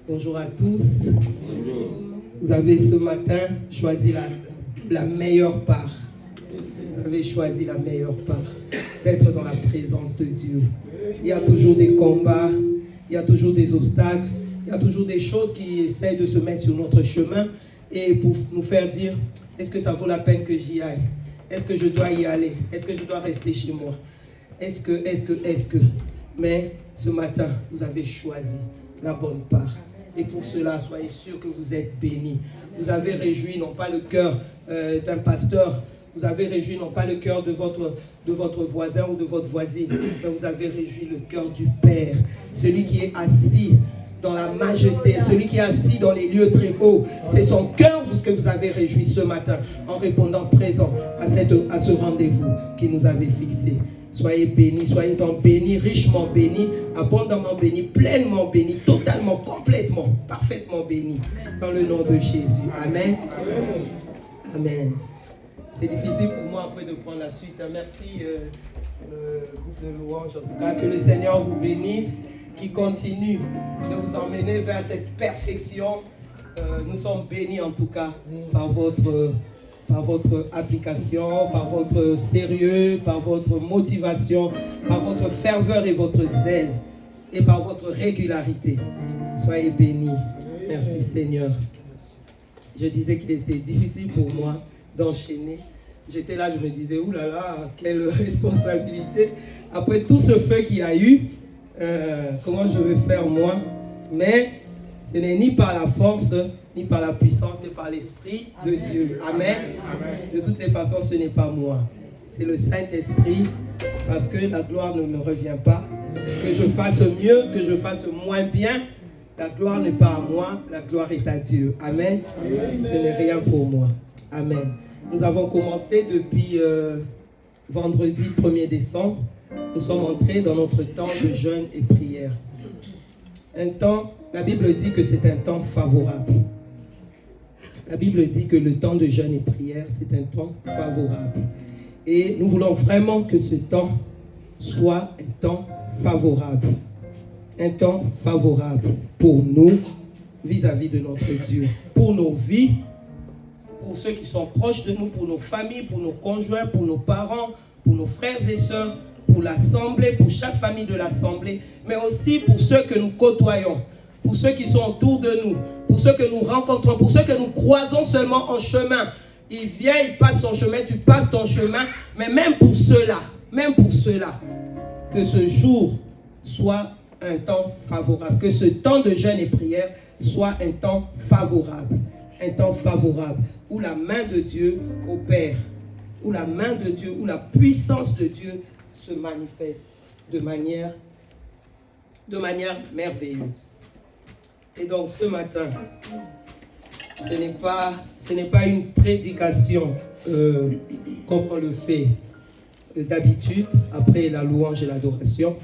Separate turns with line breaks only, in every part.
Bonjour à tous. Vous avez ce matin choisi la meilleure part. Vous avez choisi la meilleure part, d'être dans la présence de Dieu. Il y a toujours des combats, il y a toujours des obstacles, il y a toujours des choses qui essaient de se mettre sur notre chemin et pour nous faire dire, est-ce que ça vaut la peine que j'y aille? Est-ce que je dois y aller? Est-ce que je dois rester chez moi? Est-ce que? Mais ce matin, vous avez choisi la bonne part. Et pour cela, soyez sûrs que vous êtes bénis. Vous avez réjoui non pas le cœur d'un pasteur, vous avez réjoui non pas le cœur de votre voisin ou de votre voisine, mais vous avez réjoui le cœur du Père, celui qui est assis dans la majesté, celui qui est assis dans les lieux très hauts. C'est son cœur que vous avez réjoui ce matin en répondant présent à ce rendez-vous qui nous avait fixé. Soyez bénis, soyez-en bénis, richement bénis, abondamment bénis, pleinement bénis, totalement, complètement, parfaitement bénis. Dans le nom de Jésus. Amen. Amen. Amen. C'est difficile pour moi après de prendre la suite. Merci le groupe de louanges. En tout cas, que le Seigneur vous bénisse, qui continue de vous emmener vers cette perfection. Nous sommes bénis en tout cas par votre application, par votre sérieux, par votre motivation, par votre ferveur et votre zèle, et par votre régularité. Soyez bénis. Merci Seigneur. Je disais qu'il était difficile pour moi d'enchaîner. J'étais là, je me disais, oulala, quelle responsabilité. Après tout ce feu qu'il y a eu, comment je vais faire moi? Mais ce n'est ni par la force, ni par la puissance, c'est par l'Esprit de Dieu. Amen. Amen. De toutes les façons, ce n'est pas moi. C'est le Saint-Esprit, parce que la gloire ne me revient pas. Que je fasse mieux, que je fasse moins bien, la gloire n'est pas à moi, la gloire est à Dieu. Amen. Amen. Ce n'est rien pour moi. Amen. Nous avons commencé depuis vendredi 1er décembre. Nous sommes entrés dans notre temps de jeûne et prière. Un temps, la Bible dit que c'est un temps favorable. La Bible dit que le temps de jeûne et prière, c'est un temps favorable. Et nous voulons vraiment que ce temps soit un temps favorable. Un temps favorable pour nous, vis-à-vis de notre Dieu. Pour nos vies, pour ceux qui sont proches de nous, pour nos familles, pour nos conjoints, pour nos parents, pour nos frères et sœurs, pour l'Assemblée, pour chaque famille de l'Assemblée, mais aussi pour ceux que nous côtoyons, pour ceux qui sont autour de nous, pour ceux que nous rencontrons, pour ceux que nous croisons seulement en chemin. Il vient, il passe son chemin, tu passes ton chemin, mais même pour ceux-là, que ce jour soit un temps favorable, que ce temps de jeûne et prière soit un temps favorable, où la main de Dieu opère, où la main de Dieu, où la puissance de Dieu se manifeste de manière merveilleuse. Et donc ce matin, ce n'est pas une prédication comme on le fait d'habitude après la louange et l'adoration,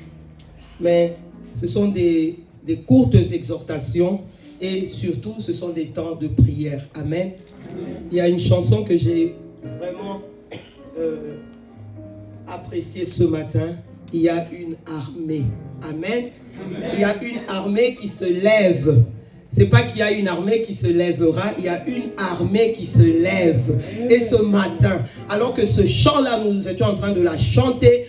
mais ce sont des courtes exhortations et surtout ce sont des temps de prière. Amen. Il y a une chanson que j'ai vraiment appréciée ce matin. Il y a une armée. Amen. Il y a une armée qui se lève. C'est pas qu'il y a une armée qui se lèvera, il y a une armée qui se lève. Et ce matin, alors que ce chant-là, nous étions en train de le chanter,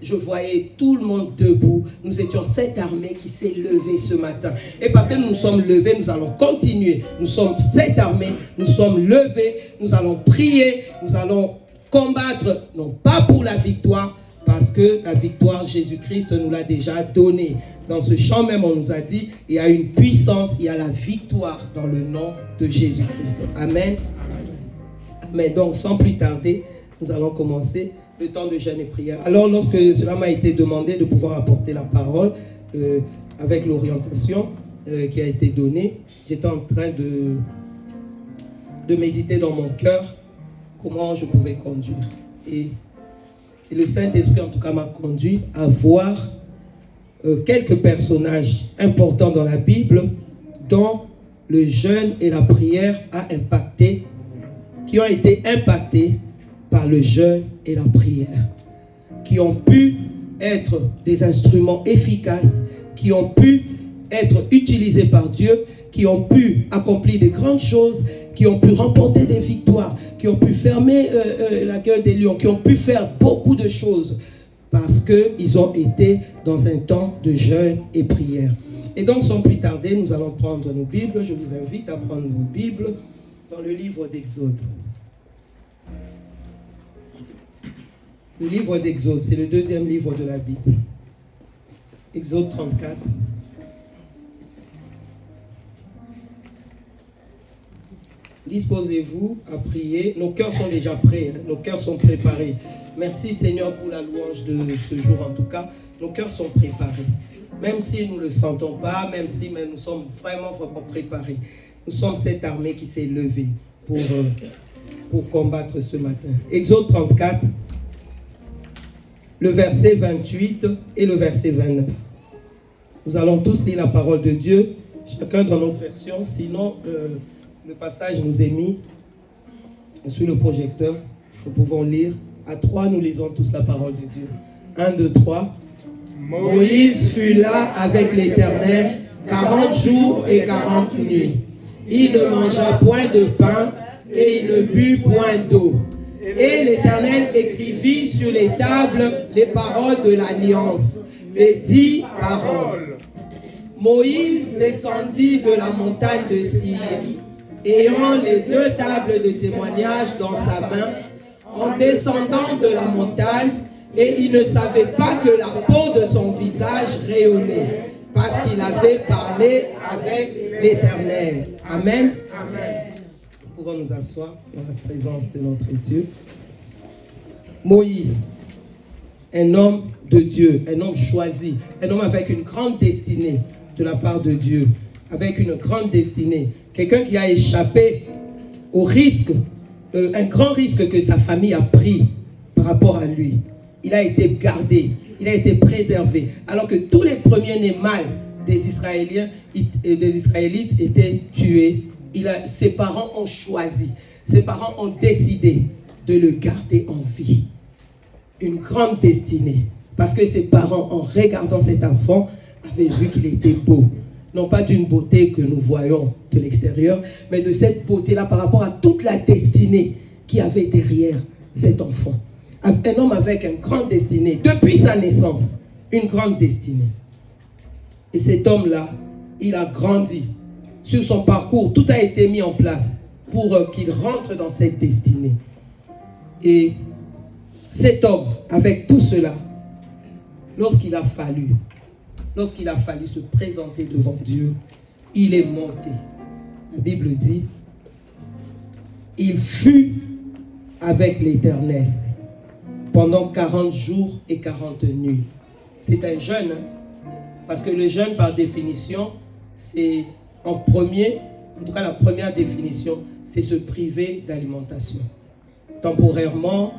je voyais tout le monde debout. Nous étions cette armée qui s'est levée ce matin. Et parce que nous nous sommes levés, nous allons continuer. Nous sommes cette armée, nous sommes levés, nous allons prier, nous allons combattre, non pas pour la victoire, parce que la victoire, Jésus-Christ nous l'a déjà donnée. Dans ce chant même, on nous a dit, il y a une puissance, il y a la victoire dans le nom de Jésus-Christ. Amen. Amen. Donc, sans plus tarder, nous allons commencer le temps de jeûne et prière. Alors, lorsque cela m'a été demandé de pouvoir apporter la parole, avec l'orientation qui a été donnée, j'étais en train de méditer dans mon cœur comment je pouvais conduire. Et le Saint-Esprit, en tout cas, m'a conduit à voir quelques personnages importants dans la Bible dont le jeûne et la prière a impacté, qui ont été impactés par le jeûne et la prière, qui ont pu être des instruments efficaces, qui ont pu être utilisés par Dieu, qui ont pu accomplir de grandes choses, qui ont pu remporter des victoires, qui ont pu fermer la gueule des lions, qui ont pu faire beaucoup de choses parce qu'ils ont été dans un temps de jeûne et prière. Et donc, sans plus tarder, nous allons prendre nos Bibles. Je vous invite à prendre vos Bibles dans le livre d'Exode. Le livre d'Exode, c'est le deuxième livre de la Bible. Exode 34. Disposez-vous à prier. Nos cœurs sont déjà prêts, hein? Nos cœurs sont préparés. Merci Seigneur pour la louange de ce jour en tout cas. Nos cœurs sont préparés. Même si nous ne le sentons pas, même si nous sommes vraiment préparés. Nous sommes cette armée qui s'est levée pour combattre ce matin. Exode 34, le verset 28 et le verset 29. Nous allons tous lire la parole de Dieu, chacun dans notre version, sinon le passage nous est mis sur le projecteur. Nous pouvons lire. À 3, nous lisons tous la parole de Dieu. 1, 2, 3. Moïse fut là avec l'Éternel 40 jours et 40 nuits. Il ne mangea point de pain et il ne but point d'eau. Et l'Éternel écrivit sur les tables les paroles de l'alliance, les 10 paroles. Moïse descendit de la montagne de Syr, ayant les 2 tables de témoignage dans sa main, en descendant de la montagne, et il ne savait pas que la peau de son visage rayonnait, parce qu'il avait parlé avec l'Éternel. Amen. Amen. Nous pouvons nous asseoir dans la présence de notre Dieu. Moïse, un homme de Dieu, un homme choisi, un homme avec une grande destinée de la part de Dieu, avec une grande destinée. Quelqu'un qui a échappé au risque, un grand risque que sa famille a pris par rapport à lui. Il a été gardé, il a été préservé. Alors que tous les premiers-nés mâles des Israéliens et des Israélites étaient tués. Ses parents ont choisi, ses parents ont décidé de le garder en vie. Une grande destinée. Parce que ses parents, en regardant cet enfant, avaient vu qu'il était beau. Non pas d'une beauté que nous voyons de l'extérieur, mais de cette beauté-là par rapport à toute la destinée qu'il y avait derrière cet enfant. Un homme avec une grande destinée, depuis sa naissance, une grande destinée. Et cet homme-là, il a grandi. Sur son parcours, tout a été mis en place pour qu'il rentre dans cette destinée. Et cet homme, avec tout cela, lorsqu'il a fallu se présenter devant Dieu, il est monté. La Bible dit, il fut avec l'Éternel pendant 40 jours et 40 nuits. C'est un jeûne, hein? Parce que le jeûne, par définition, c'est en tout cas la première définition, c'est se priver d'alimentation. Temporairement,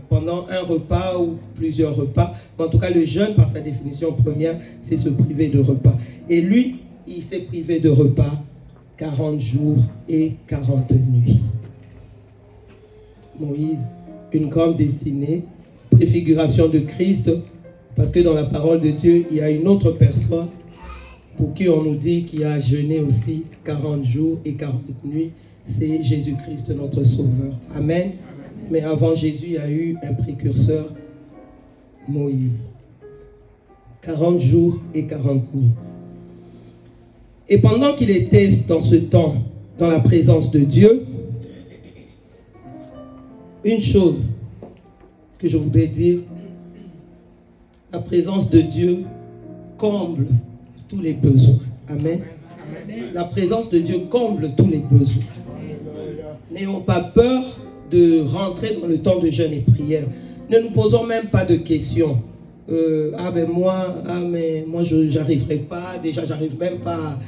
pendant un repas ou plusieurs repas. En tout cas, le jeûne, par sa définition première, c'est se priver de repas. Et lui, il s'est privé de repas 40 jours et 40 nuits. Moïse, une grande destinée, préfiguration de Christ, parce que dans la parole de Dieu, il y a une autre personne pour qui on nous dit qu'il a jeûné aussi 40 jours et 40 nuits. C'est Jésus-Christ, notre Sauveur. Amen. Mais avant Jésus, il y a eu un précurseur, Moïse. 40 jours et 40 nuits. Et pendant qu'il était dans ce temps, dans la présence de Dieu, une chose que je voudrais dire, la présence de Dieu comble tous les besoins. Amen. La présence de Dieu comble tous les besoins. N'ayons pas peur de rentrer dans le temps de jeûne et prière. Ne nous posons même pas de questions. Moi j'arriverai pas, déjà j'arrive même pas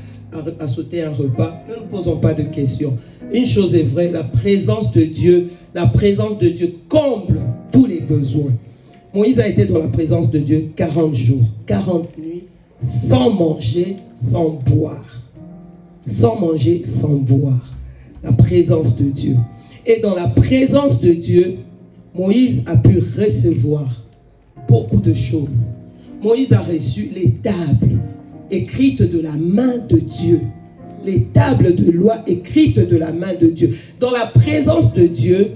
à sauter un repas. Ne nous posons pas de questions. Une chose est vraie, la présence de Dieu comble tous les besoins. Moïse a été dans la présence de Dieu 40 jours, 40 nuits, sans manger, sans boire. Sans manger, sans boire. La présence de Dieu. Et dans la présence de Dieu, Moïse a pu recevoir beaucoup de choses. Moïse a reçu les tables écrites de la main de Dieu. Les tables de loi écrites de la main de Dieu. Dans la présence de Dieu,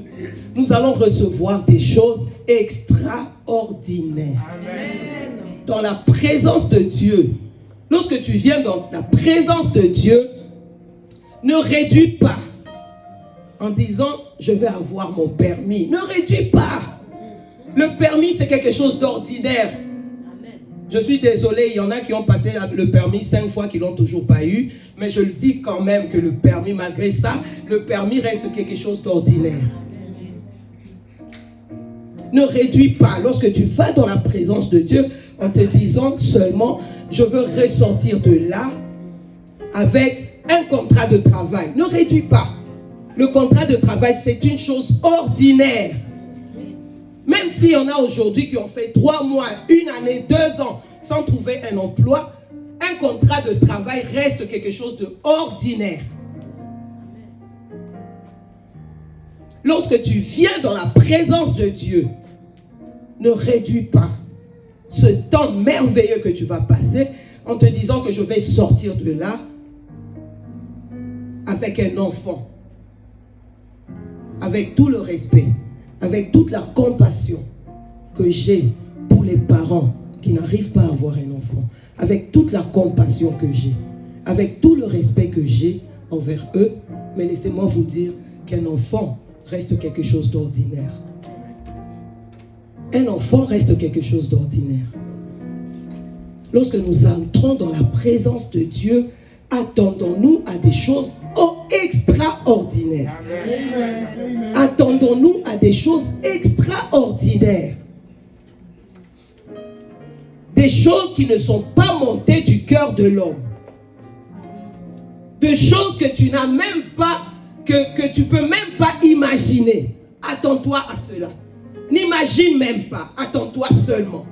nous allons recevoir des choses extraordinaires. Amen. Dans la présence de Dieu, lorsque tu viens dans la présence de Dieu, ne réduis pas en disant je vais avoir mon permis. Ne réduis pas. Le permis, c'est quelque chose d'ordinaire. Je suis désolé, il y en a qui ont passé le permis 5 fois qui ne l'ont toujours pas eu, mais je le dis quand même que le permis, malgré ça, le permis reste quelque chose d'ordinaire. Ne réduis pas lorsque tu vas dans la présence de Dieu en te disant seulement je veux ressortir de là avec un contrat de travail. Ne réduis pas. Le contrat de travail, c'est une chose ordinaire. Même s'il y en a aujourd'hui qui ont fait 3 mois, 1 année, 2 ans sans trouver un emploi, un contrat de travail reste quelque chose d'ordinaire. Lorsque tu viens dans la présence de Dieu, ne réduis pas ce temps merveilleux que tu vas passer en te disant que je vais sortir de là avec un enfant, avec tout le respect, avec toute la compassion que j'ai pour les parents qui n'arrivent pas à avoir un enfant, avec toute la compassion que j'ai, avec tout le respect que j'ai envers eux, mais laissez-moi vous dire qu'un enfant reste quelque chose d'ordinaire. Un enfant reste quelque chose d'ordinaire. Lorsque nous entrons dans la présence de Dieu, attendons-nous à des choses extraordinaires. Amen. Attendons-nous à des choses extraordinaires. Des choses qui ne sont pas montées du cœur de l'homme. Des choses que tu n'as même pas, que tu peux même pas imaginer. Attends-toi à cela. N'imagine même pas. Attends-toi seulement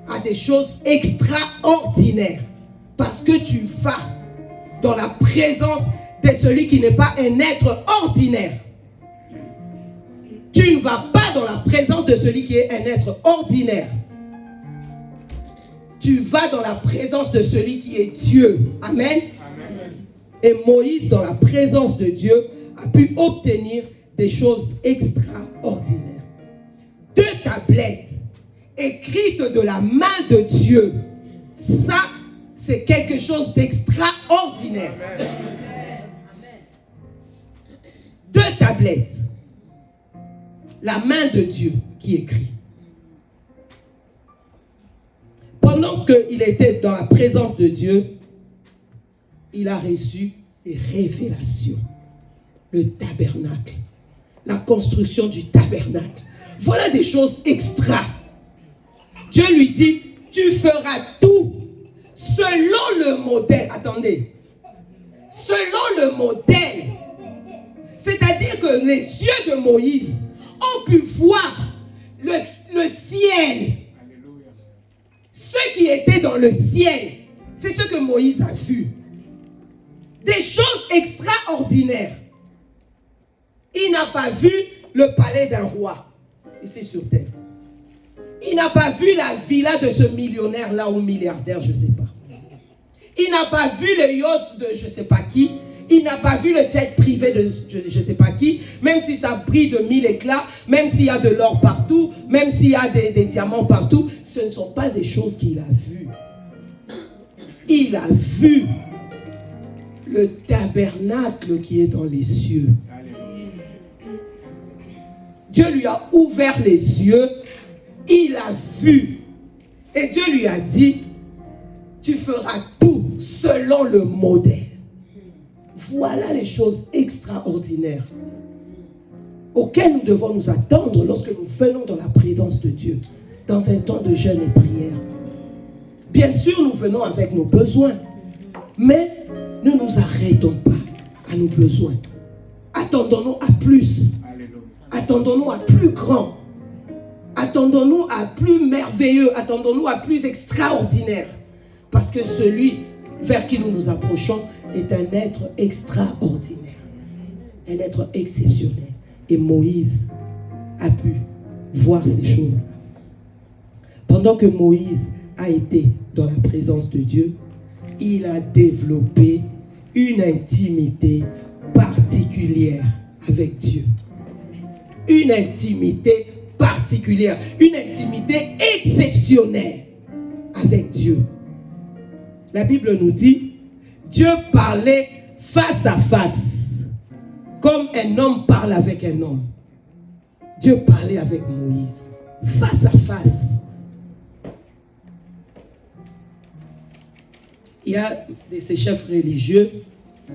à des choses extraordinaires. Parce que tu vas dans la présence de celui qui n'est pas un être ordinaire. Tu ne vas pas dans la présence de celui qui est un être ordinaire. Tu vas dans la présence de celui qui est Dieu. Amen. Amen. Et Moïse, dans la présence de Dieu, a pu obtenir des choses extraordinaires. 2 tablettes écrites de la main de Dieu. Ça, c'est quelque chose d'extraordinaire. Amen. 2 tablettes. La main de Dieu qui écrit. Pendant qu'il était dans la présence de Dieu, il a reçu des révélations. Le tabernacle. La construction du tabernacle. Voilà des choses extra. Dieu lui dit, tu feras tout selon le modèle. Attendez. Selon le modèle. C'est-à-dire que les yeux de Moïse ont pu voir le ciel. Ce qui était dans le ciel, c'est ce que Moïse a vu. Des choses extraordinaires. Il n'a pas vu le palais d'un roi, ici sur terre. Il n'a pas vu la villa de ce millionnaire-là ou milliardaire, je ne sais pas. Il n'a pas vu le yacht de je ne sais pas qui. Il n'a pas vu le jet privé de je ne sais pas qui. Même si ça brille de 1000 éclats, même s'il y a de l'or partout, même s'il y a des diamants partout, ce ne sont pas des choses qu'il a vues. Il a vu le tabernacle qui est dans les cieux. Dieu lui a ouvert les yeux. Il a vu. Et Dieu lui a dit, tu feras tout selon le modèle. Voilà les choses extraordinaires auxquelles nous devons nous attendre lorsque nous venons dans la présence de Dieu, dans un temps de jeûne et prière. Bien sûr, nous venons avec nos besoins, mais ne nous arrêtons pas à nos besoins. Attendons-nous à plus. Attendons-nous à plus grand. Attendons-nous à plus merveilleux. Attendons-nous à plus extraordinaire. Parce que celui vers qui nous nous approchons est un être extraordinaire. Un être exceptionnel. Et Moïse a pu voir ces choses-là. Pendant que Moïse a été dans la présence de Dieu, il a développé une intimité particulière avec Dieu. Une intimité particulière, une intimité exceptionnelle avec Dieu. La Bible nous dit, Dieu parlait face à face, comme un homme parle avec un homme. Dieu parlait avec Moïse, face à face. Il y a ces chefs religieux,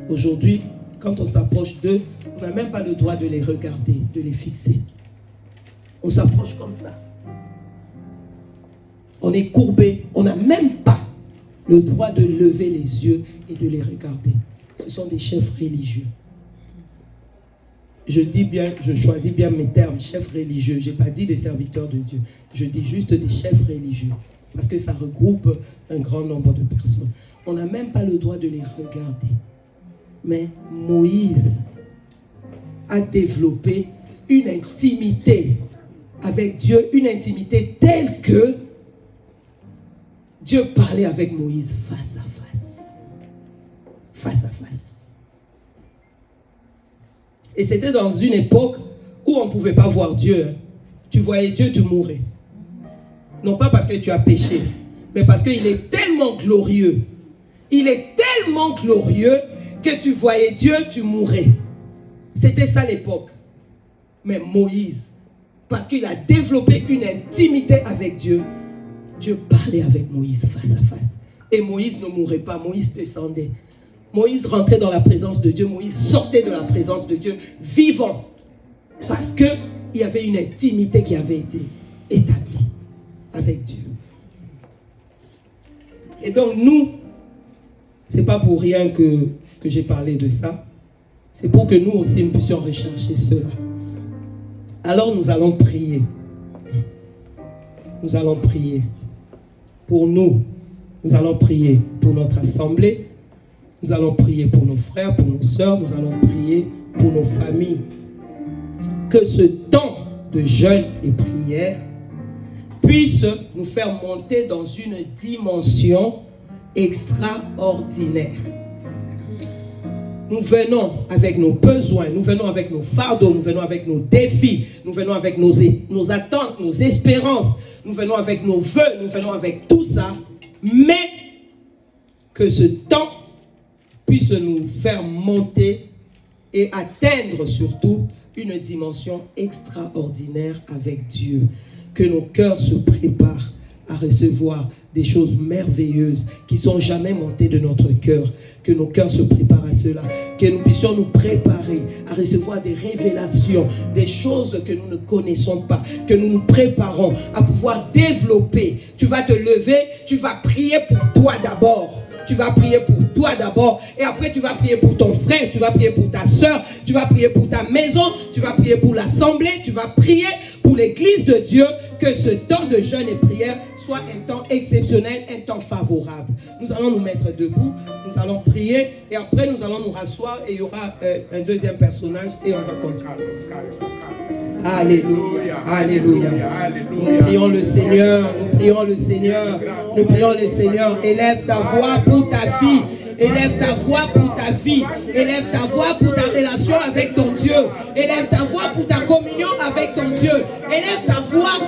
aujourd'hui, quand on s'approche d'eux, on n'a même pas le droit de les regarder, de les fixer. On s'approche comme ça. On est courbé, on n'a même pas le droit de lever les yeux et de les regarder. Ce sont des chefs religieux. Je dis bien, je choisis bien mes termes, chefs religieux. Je n'ai pas dit des serviteurs de Dieu. Je dis juste des chefs religieux. Parce que ça regroupe un grand nombre de personnes. On n'a même pas le droit de les regarder. Mais Moïse a développé une intimité avec Dieu, une intimité telle que Dieu parlait avec Moïse face à face. Face à face. Et c'était dans une époque où on ne pouvait pas voir Dieu. Tu voyais Dieu, tu mourais. Non pas parce que tu as péché, mais parce qu'il est tellement glorieux. Il est tellement glorieux que tu voyais Dieu, tu mourais. C'était ça l'époque. Mais Moïse, parce qu'il a développé une intimité avec Dieu, Dieu parlait avec Moïse face à face. Et Moïse ne mourait pas, Moïse descendait. Moïse rentrait dans la présence de Dieu, Moïse sortait de la présence de Dieu, vivant. Parce qu'il y avait une intimité qui avait été établie avec Dieu. Et donc nous, c'est pas pour rien que j'ai parlé de ça. C'est pour que nous aussi nous puissions rechercher cela. Alors nous allons prier. Nous allons prier pour nous. Nous allons prier pour notre assemblée. Nous allons prier pour nos frères, pour nos sœurs. Nous allons prier pour nos familles. Que ce temps de jeûne et prière puisse nous faire monter dans une dimension extraordinaire. Nous venons avec nos besoins, nous venons avec nos fardeaux, nous venons avec nos défis, nous venons avec nos attentes, nos espérances, nous venons avec nos vœux, nous venons avec tout ça, mais que ce temps puisse nous faire monter et atteindre surtout une dimension extraordinaire avec Dieu. Que nos cœurs se préparent à recevoir des choses merveilleuses qui ne sont jamais montées de notre cœur. Que nos cœurs se préparent à cela. Que nous puissions nous préparer à recevoir des révélations, des choses que nous ne connaissons pas. Que nous nous préparons à pouvoir développer. Tu vas te lever, tu vas prier pour toi d'abord. Tu vas prier pour toi d'abord. Et après, tu vas prier pour ton frère, tu vas prier pour ta soeur, tu vas prier pour ta maison, tu vas prier pour l'assemblée, tu vas prier pour l'église de Dieu. Que ce temps de jeûne et prière soit un temps exceptionnel, un temps favorable. Nous allons nous mettre debout, nous allons prier et après nous allons nous rasseoir et il y aura un deuxième personnage et on va continuer. Alléluia, alléluia. Nous prions le Seigneur, nous prions le Seigneur, nous prions le Seigneur. Élève ta voix pour ta vie. Élève ta voix pour ta vie. Élève ta voix pour ta relation avec ton Dieu. Élève ta voix pour ta communion avec ton Dieu. Élève ta voix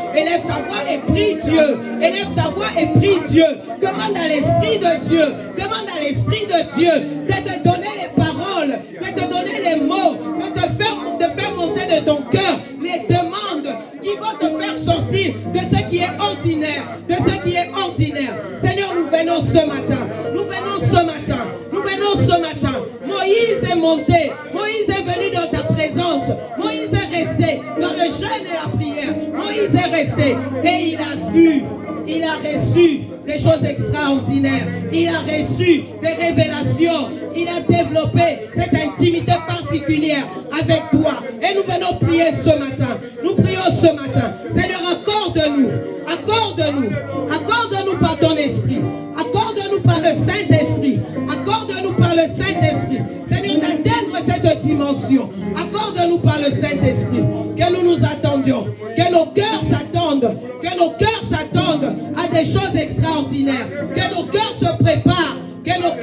et prie Dieu. Élève ta voix et prie Dieu. Demande à l'Esprit de Dieu. Demande à l'Esprit de Dieu de te donner les paroles, de te donner les mots, de faire monter de ton cœur les demandes qui vont te faire sortir de ce qui est ordinaire. De ce qui est ordinaire. Seigneur, nous venons ce matin. Nous venons ce matin. Nous venons ce matin. Moïse est monté. Moïse est venu dans ta présence. Moïse est resté dans le jeûne et la prière. Moïse est resté et il a vu, il a reçu des choses extraordinaires. Il a reçu des révélations. Il a développé cette intimité particulière avec toi. Et nous venons prier ce matin. Nous prions ce matin. Seigneur, accorde-nous. Accorde-nous. Accorde-nous par ton esprit. Accorde-nous par le Saint-Esprit. Accorde-nous par le Saint-Esprit. Seigneur, d'atteindre cette dimension. Accorde-nous par le Saint-Esprit. Que nous nous attendions. Que nos cœurs s'attendent. Que nos cœurs s'attendent à des choses extraordinaires. Que nos cœurs se préparent. Que nos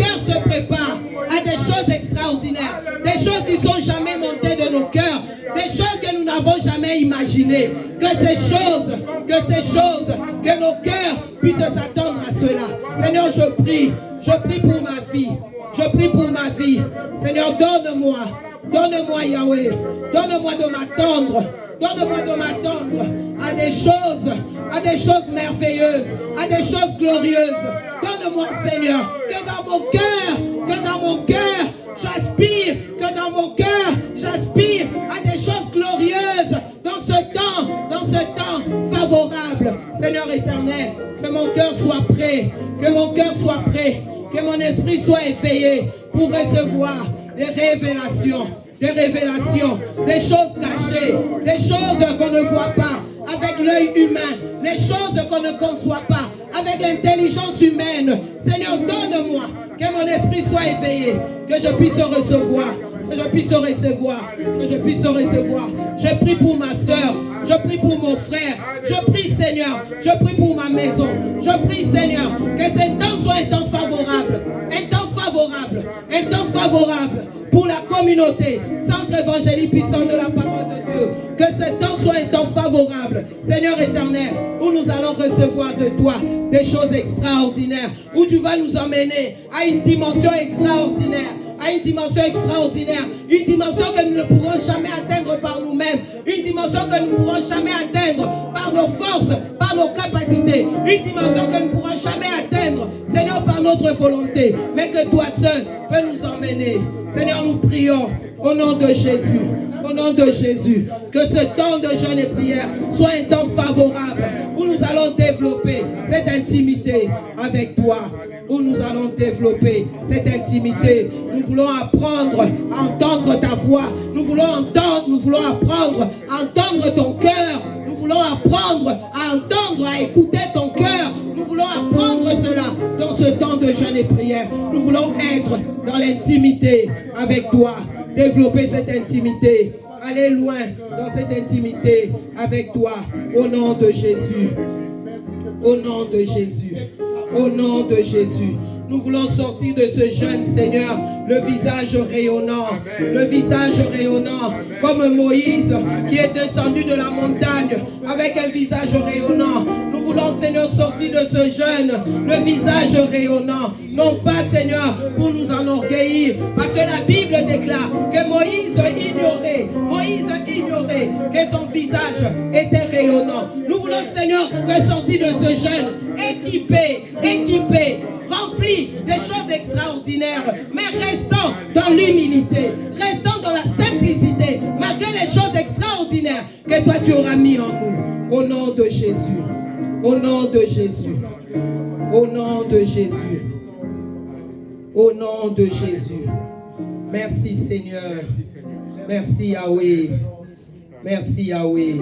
prépare à des choses extraordinaires, des choses qui ne sont jamais montées de nos cœurs, des choses que nous n'avons jamais imaginées. Que ces choses, que nos cœurs puissent s'attendre à cela. Seigneur, je prie pour ma vie. Je prie pour ma vie. Seigneur, donne-moi Yahweh, donne-moi de m'attendre à des choses merveilleuses, à des choses glorieuses. Donne-moi, Seigneur, que dans mon cœur, j'aspire à des choses glorieuses dans ce temps favorable. Seigneur éternel, que mon cœur soit prêt, que mon esprit soit éveillé pour recevoir des révélations, des choses cachées, des choses qu'on ne voit pas avec l'œil humain, des choses qu'on ne conçoit pas avec l'intelligence humaine. Seigneur, donne-moi que mon esprit soit éveillé, que je puisse recevoir. Je prie pour ma soeur, je prie pour mon frère, je prie Seigneur, je prie pour ma maison, je prie Seigneur, que ce temps soit un temps favorable pour la communauté, centre évangélique puissant de la parole de Dieu, que ce temps soit un temps favorable, Seigneur éternel, où nous allons recevoir de toi des choses extraordinaires, où tu vas nous emmener à une dimension extraordinaire, une dimension que nous ne pourrons jamais atteindre par nous-mêmes, une dimension que nous ne pourrons jamais atteindre par nos forces, par nos capacités, une dimension que nous ne pourrons jamais atteindre, Seigneur, par notre volonté, mais que toi seul peux nous emmener. Seigneur, nous prions au nom de Jésus, que ce temps de jeûne et prière soit un temps favorable où nous allons développer cette intimité avec toi. Nous voulons apprendre à entendre ta voix. Nous voulons apprendre à entendre ton cœur. Nous voulons apprendre à écouter ton cœur. Nous voulons apprendre cela dans ce temps de jeûne et prière. Nous voulons être dans l'intimité avec toi. Développer cette intimité. Aller loin dans cette intimité avec toi. Au nom de Jésus. Au nom de Jésus. Au nom de Jésus. Nous voulons sortir de ce jeûne, Seigneur, le visage rayonnant, comme Moïse qui est descendu de la montagne avec un visage rayonnant. Nous voulons, Seigneur, sortir de ce jeûne, le visage rayonnant, non pas, Seigneur, pour nous enorgueillir, parce que la Bible déclare que Moïse ignorait que son visage était rayonnant. Nous voulons, Seigneur, ressortir de ce jeûne, équipé, rempli des choses extraordinaires, mais restons dans l'humilité, restons dans la simplicité, malgré les choses extraordinaires que toi tu auras mis en nous. Au nom de Jésus. Au nom de Jésus. Au nom de Jésus. Au nom de Jésus. Merci Seigneur. Merci Yahweh. Merci Yahweh.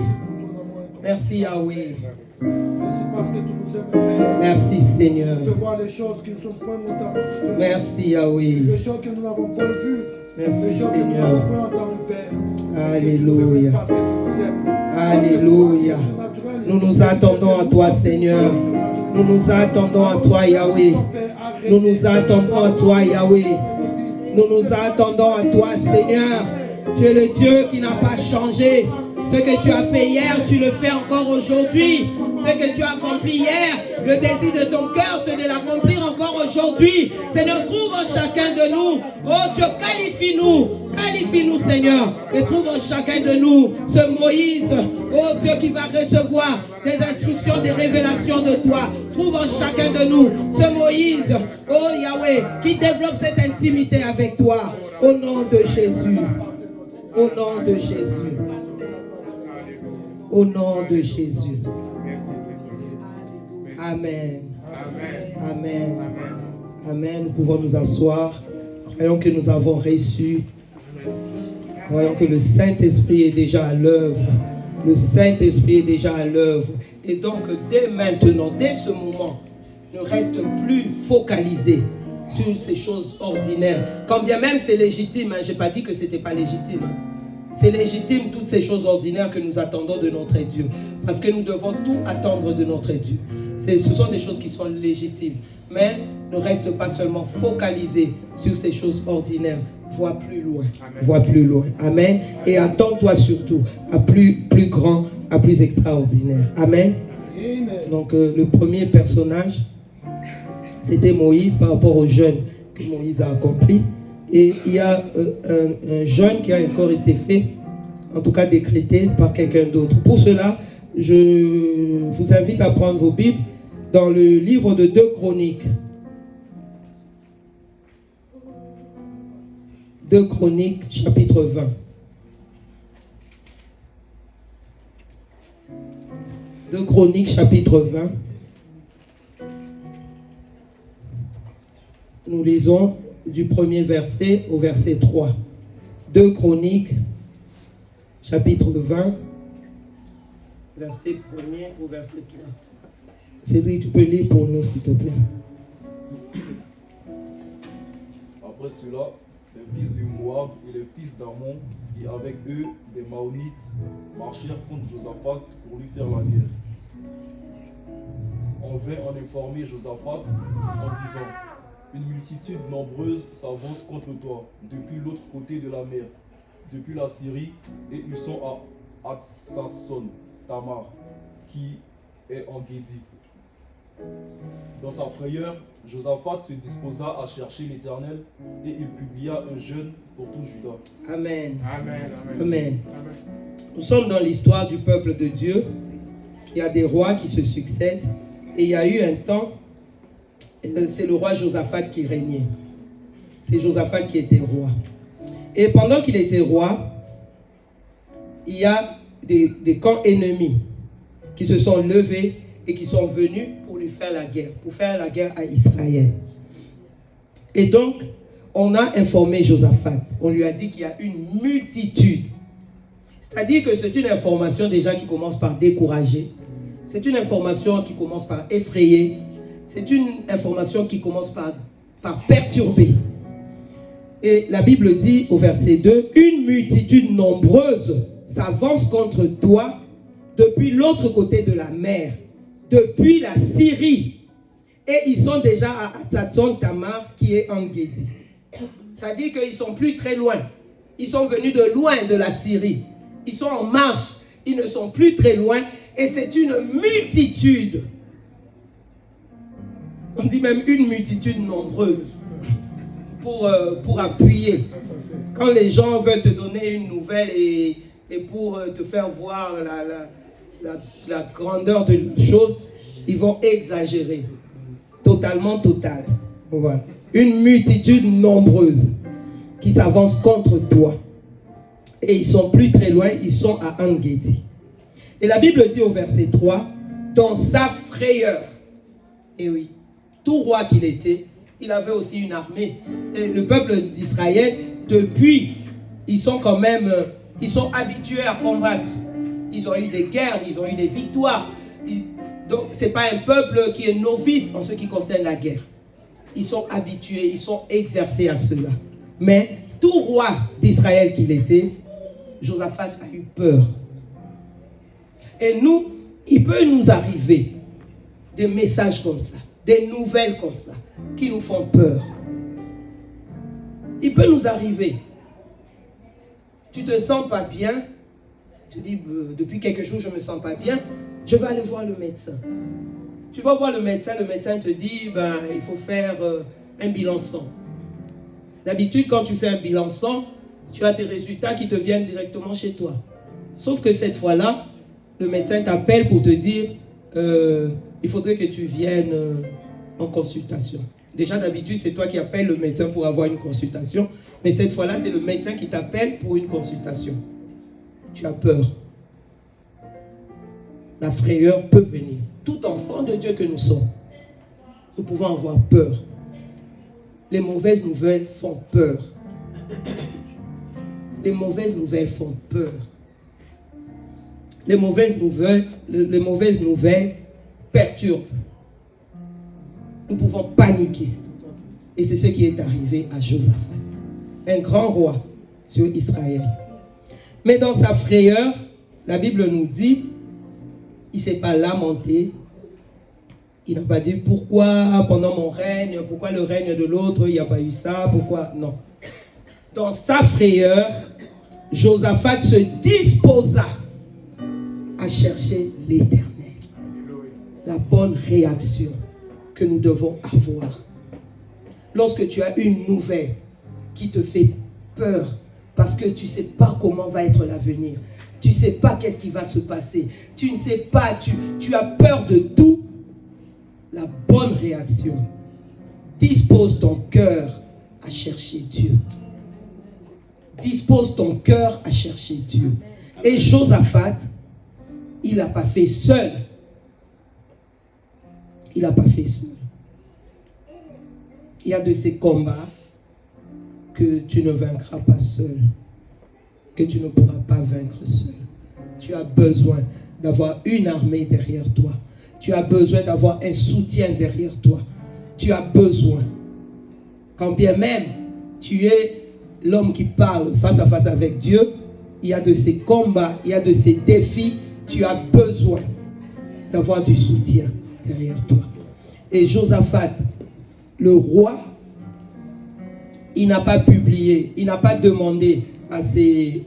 Merci Yahweh.
Merci parce que tu nous aimes.
Merci Seigneur.
Tu fais voir les choses qui ne sont point montables.
Merci Yahweh.
Les choses que nous n'avons point vues.
Merci
les choses
Seigneur.
que nous n'avons point entendues, Père.
Alléluia.
Parce que tu nous aimes.
Alléluia. Nous nous attendons à toi Seigneur. Nous nous attendons à toi Yahweh. Nous nous attendons à toi Yahweh. Nous nous attendons à toi Seigneur. Tu es le Dieu qui n'a pas changé. Ce que tu as fait hier, tu le fais encore aujourd'hui. Ce que tu as accompli hier, le désir de ton cœur, c'est de l'accomplir encore aujourd'hui. Seigneur, trouve en chacun de nous. Oh Dieu, qualifie-nous Seigneur. Et trouve en chacun de nous ce Moïse, oh Dieu, qui va recevoir des instructions, des révélations de toi. Trouve en chacun de nous ce Moïse, oh Yahweh, qui développe cette intimité avec toi. Au nom de Jésus. Au nom de Jésus. Au nom de Jésus. Amen. Amen. Amen. Nous pouvons nous asseoir. Croyons que nous avons reçu. Croyons que le Saint-Esprit est déjà à l'œuvre. Le Saint-Esprit est déjà à l'œuvre. Et donc, dès maintenant, dès ce moment, ne reste plus focalisé sur ces choses ordinaires. Quand bien même c'est légitime, je n'ai pas dit que ce n'était pas légitime. C'est légitime toutes ces choses ordinaires que nous attendons de notre Dieu. Parce que nous devons tout attendre de notre Dieu. Ce sont des choses qui sont légitimes. Mais ne reste pas seulement focalisé sur ces choses ordinaires. Vois plus loin.
Amen.
Vois plus loin. Amen. Et attends-toi surtout à plus grand, à plus extraordinaire. Amen.
Amen.
Donc le premier personnage, c'était Moïse par rapport au jeûne que Moïse a accompli. Et il y a un jeûne qui a encore été fait, en tout cas décrété par quelqu'un d'autre. Pour cela, je vous invite à prendre vos Bibles dans le livre de 2 Chroniques. 2 Chroniques, chapitre 20. Deux Chroniques, chapitre 20. Nous lisons du premier verset au verset 3. 2 Chroniques, chapitre 20, verset 1er au verset 3. Cédric, tu peux lire pour nous, s'il te plaît.
Après cela, les fils du Moab et les fils d'Ammon, et avec eux des Maonites, marchèrent contre Josaphat pour lui faire la guerre. On vint en informer Josaphat en disant: une multitude nombreuse s'avance contre toi depuis l'autre côté de la mer, depuis la Syrie, et ils sont à Hatsatson Tamar, qui est en Guédi. Dans sa frayeur, Josaphat se disposa à chercher l'Éternel et il publia un jeûne pour tout Juda.
Amen.
Amen. Amen.
Amen. Nous sommes dans l'histoire du peuple de Dieu. Il y a des rois qui se succèdent. Et il y a eu un temps, c'est le roi Josaphat qui régnait. C'est Josaphat qui était roi. Et pendant qu'il était roi, il y a des camps ennemis qui se sont levés et qui sont venus pour lui faire la guerre, pour faire la guerre à Israël. Et donc, on a informé Josaphat. On lui a dit qu'il y a une multitude. C'est-à-dire que c'est une information déjà qui commence par décourager. C'est une information qui commence par effrayer. C'est une information qui commence par perturber. Et la Bible dit au verset 2, « Une multitude nombreuse s'avance contre toi depuis l'autre côté de la mer, depuis la Syrie. Et ils sont déjà à Hatsatson Tamar, qui est en Guédi. » C'est-à-dire qu'ils ne sont plus très loin. Ils sont venus de loin de la Syrie. Ils sont en marche. Ils ne sont plus très loin. Et c'est une multitude. On dit même une multitude nombreuse pour appuyer. Quand les gens veulent te donner une nouvelle et pour te faire voir la grandeur de la chose, ils vont exagérer. Totalement total. Voilà. Une multitude nombreuse qui s'avance contre toi. Et ils sont plus très loin, ils sont à En-Guédi. Et la Bible dit au verset 3, dans sa frayeur, et oui, tout roi qu'il était, il avait aussi une armée. Et le peuple d'Israël, depuis, ils sont quand même, ils sont habitués à combattre. Ils ont eu des guerres, ils ont eu des victoires. Donc, ce n'est pas un peuple qui est novice en ce qui concerne la guerre. Ils sont habitués, ils sont exercés à cela. Mais tout roi d'Israël qu'il était, Josaphat a eu peur. Et nous, il peut nous arriver des messages comme ça, des nouvelles comme ça, qui nous font peur. Il peut nous arriver. Tu te sens pas bien, tu dis, depuis quelques jours, je me sens pas bien, je vais aller voir le médecin. Tu vas voir le médecin te dit, il faut faire un bilan sang. D'habitude, quand tu fais un bilan sang, tu as tes résultats qui te viennent directement chez toi. Sauf que cette fois-là, le médecin t'appelle pour te dire, il faudrait que tu viennes en consultation. Déjà, d'habitude, c'est toi qui appelles le médecin pour avoir une consultation. Mais cette fois-là, c'est le médecin qui t'appelle pour une consultation. Tu as peur. La frayeur peut venir. Tout enfant de Dieu que nous sommes, nous pouvons avoir peur. Les mauvaises nouvelles font peur. Les mauvaises nouvelles font peur. Les mauvaises nouvelles perturbent. Nous pouvons paniquer. Et c'est ce qui est arrivé à Josaphat, un grand roi sur Israël. Mais dans sa frayeur, la Bible nous dit, il ne s'est pas lamenté, Il n'a pas dit pourquoi pendant mon règne, pourquoi le règne de l'autre, il n'y a pas eu ça, pourquoi. Non. Dans sa frayeur, Josaphat se disposa à chercher l'Éternel. La bonne réaction que nous devons avoir. Lorsque tu as une nouvelle qui te fait peur, parce que tu ne sais pas comment va être l'avenir, tu ne sais pas qu'est-ce qui va se passer, tu ne sais pas, tu as peur de tout, la bonne réaction, dispose ton cœur à chercher Dieu. Dispose ton cœur à chercher Dieu. Et Josaphat, il n'a pas fait seul. Il n'a pas fait seul. Il y a de ces combats que tu ne vaincras pas seul, que tu ne pourras pas vaincre seul. Tu as besoin d'avoir une armée derrière toi. Tu as besoin d'avoir un soutien derrière toi. Tu as besoin. Quand bien même tu es l'homme qui parle face à face avec Dieu, il y a de ces combats, il y a de ces défis, tu as besoin d'avoir du soutien derrière toi. Et Josaphat, le roi, il n'a pas publié, il n'a pas demandé à ses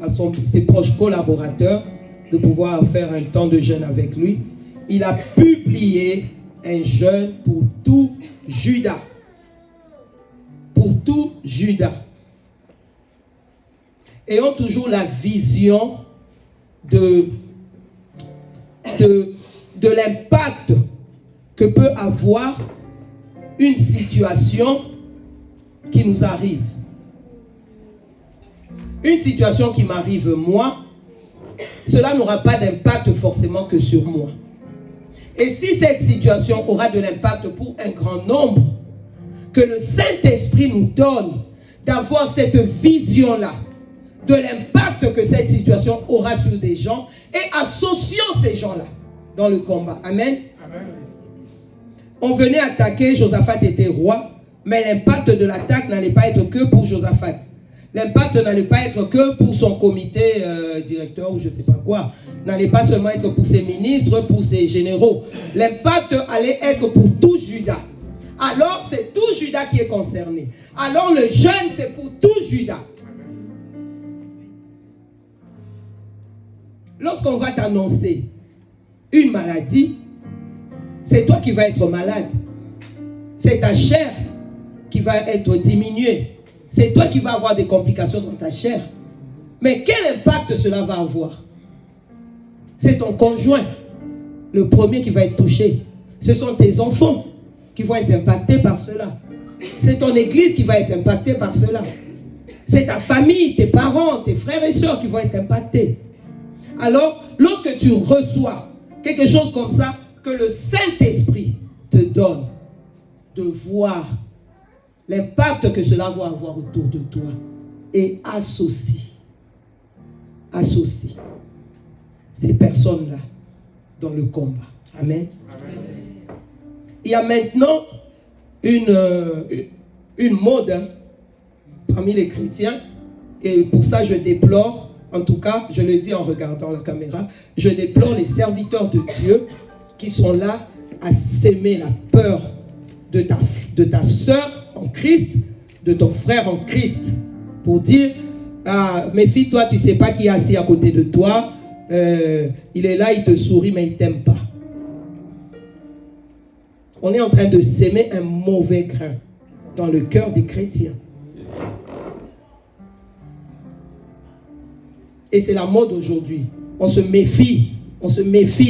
proches collaborateurs de pouvoir faire un temps de jeûne avec lui. Il a publié un jeûne pour tout Juda. Pour tout Juda. Ayons toujours la vision de l'impact que peut avoir une situation qui nous arrive. Une situation qui m'arrive moi, cela n'aura pas d'impact forcément que sur moi. Et si cette situation aura de l'impact pour un grand nombre, que le Saint-Esprit nous donne d'avoir cette vision-là, de l'impact que cette situation aura sur des gens, et associons ces gens-là dans le combat. Amen. Amen. On venait attaquer, Josaphat était roi, mais l'impact de l'attaque n'allait pas être que pour Josaphat. L'impact n'allait pas être que pour son comité directeur ou je ne sais pas quoi. N'allait pas seulement être pour ses ministres, pour ses généraux. L'impact allait être pour tout Juda. Alors c'est tout Juda qui est concerné. Alors le jeûne c'est pour tout Juda. Lorsqu'on va t'annoncer une maladie, c'est toi qui vas être malade. C'est ta chair qui va être diminuée. C'est toi qui vas avoir des complications dans ta chair. Mais quel impact cela va avoir? C'est ton conjoint, le premier qui va être touché. Ce sont tes enfants qui vont être impactés par cela. C'est ton église qui va être impactée par cela. C'est ta famille, tes parents, tes frères et sœurs qui vont être impactés. Alors, lorsque tu reçois quelque chose comme ça, que le Saint-Esprit te donne de voir l'impact que cela va avoir autour de toi et associe ces personnes-là dans le combat. Amen. Amen. Il y a maintenant une mode parmi les chrétiens, et pour ça je déplore, en tout cas je le dis en regardant la caméra, je déplore les serviteurs de Dieu qui sont là à s'aimer la peur de ta sœur en Christ, de ton frère en Christ, pour dire méfie-toi, tu ne sais pas qui est assis à côté de toi, il est là, il te sourit mais il ne t'aime pas. On est en train de s'aimer un mauvais grain dans le cœur des chrétiens. Et c'est la mode aujourd'hui. On se méfie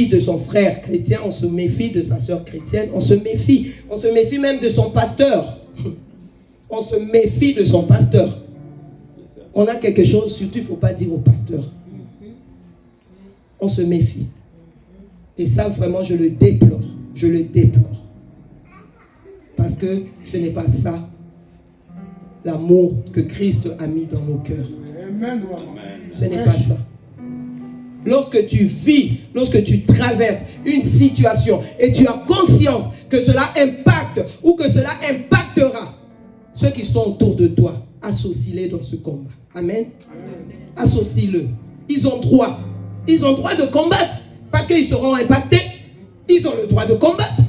de son frère chrétien, on se méfie de sa sœur chrétienne, on se méfie même de son pasteur. On se méfie de son pasteur. On a quelque chose, surtout il ne faut pas dire au pasteur. On se méfie. Et ça vraiment je le déplore. Parce que ce n'est pas ça l'amour que Christ a mis dans nos cœurs. Ce n'est pas ça. Lorsque tu vis, lorsque tu traverses une situation et tu as conscience que cela impacte ou que cela impactera ceux qui sont autour de toi, associe-les dans ce combat. Amen. Associe-le. Ils ont droit de combattre parce qu'ils seront impactés. Ils ont le droit de combattre.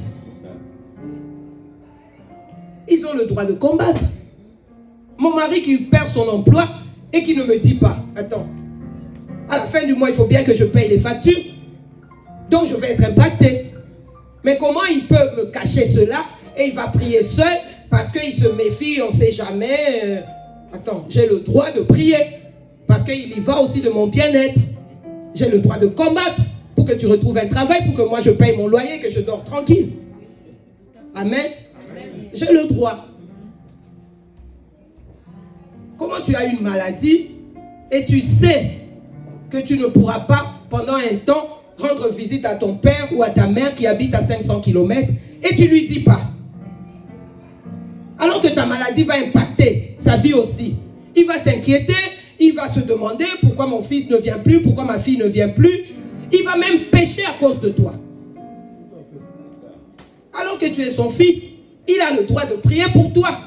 ils ont le droit de combattre. Mon mari qui perd son emploi et qui ne me dit pas, attends, à la fin du mois, il faut bien que je paye les factures. Donc, je vais être impacté. Mais comment il peut me cacher cela et il va prier seul parce qu'il se méfie, on ne sait jamais. Attends, j'ai le droit de prier parce qu'il y va aussi de mon bien-être. J'ai le droit de combattre pour que tu retrouves un travail, pour que moi je paye mon loyer, que je dors tranquille. Amen. J'ai le droit. Comment tu as une maladie et tu sais que tu ne pourras pas pendant un temps rendre visite à ton père ou à ta mère qui habite à 500 km et tu ne lui dis pas. Alors que ta maladie va impacter sa vie aussi. Il va s'inquiéter, il va se demander pourquoi mon fils ne vient plus, pourquoi ma fille ne vient plus. Il va même pécher à cause de toi. Alors que tu es son fils, il a le droit de prier pour toi.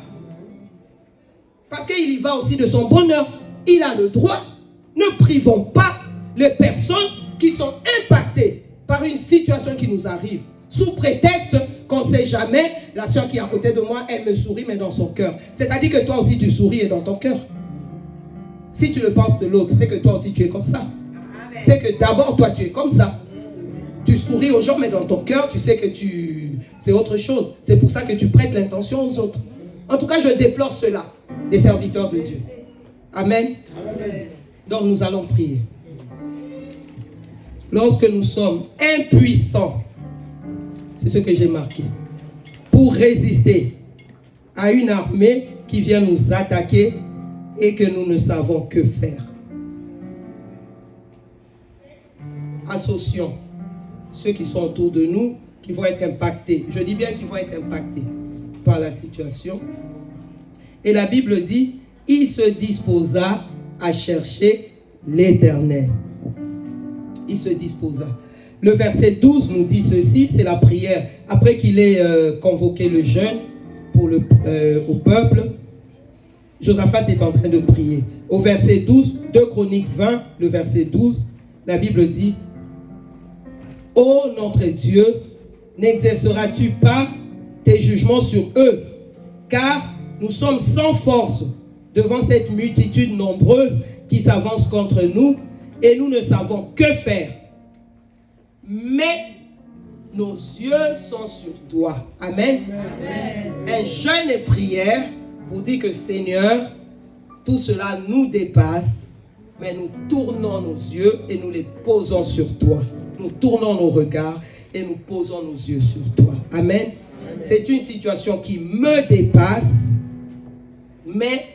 Parce qu'il y va aussi de son bonheur. Il a le droit. Ne privons pas les personnes qui sont impactées par une situation qui nous arrive. Sous prétexte qu'on ne sait jamais, la soeur qui est à côté de moi, elle me sourit, mais dans son cœur. C'est-à-dire que toi aussi, tu souris et dans ton cœur. Si tu le penses de l'autre, c'est que toi aussi, tu es comme ça. C'est que d'abord, toi, tu es comme ça. Tu souris aux gens, mais dans ton cœur, tu sais que c'est autre chose. C'est pour ça que tu prêtes l'intention aux autres. En tout cas, je déplore cela des serviteurs de Dieu. Amen. Amen. Donc, nous allons prier. Lorsque nous sommes impuissants, c'est ce que j'ai marqué, pour résister à une armée qui vient nous attaquer et que nous ne savons que faire. Associons ceux qui sont autour de nous, qui vont être impactés. Je dis bien qu'ils vont être impactés par la situation. Et la Bible dit, il se disposa à chercher l'Éternel. Il se disposa. Le verset 12 nous dit ceci, c'est la prière. Après qu'il ait convoqué le jeûne au peuple, Josaphat est en train de prier. Au verset 12, 2 Chroniques 20, le verset 12, la Bible dit, « Ô notre Dieu, n'exerceras-tu pas tes jugements sur eux, car nous sommes sans force devant cette multitude nombreuse qui s'avance contre nous, et nous ne savons que faire. Mais nos yeux sont sur toi. » Amen. Amen. Un jeûne et prière vous dit que Seigneur, tout cela nous dépasse, mais nous tournons nos yeux et nous les posons sur toi. Nous tournons nos regards et nous posons nos yeux sur toi. Amen. Amen. C'est une situation qui me dépasse, mais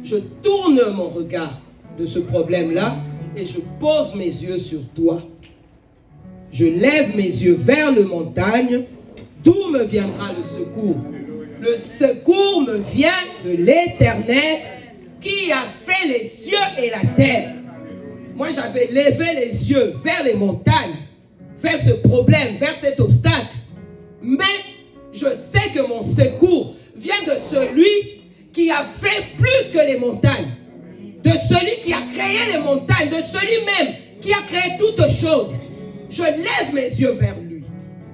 je tourne mon regard de ce problème-là et je pose mes yeux sur toi. Je lève mes yeux vers les montagnes, d'où me viendra le secours. Le secours me vient de l'Éternel qui a fait les cieux et la terre. Moi, j'avais levé les yeux vers les montagnes, vers ce problème, vers cet obstacle. Mais je sais que mon secours vient de celui qui a fait plus que les montagnes. De celui qui a créé les montagnes, de celui-même qui a créé toutes choses. Je lève mes yeux vers lui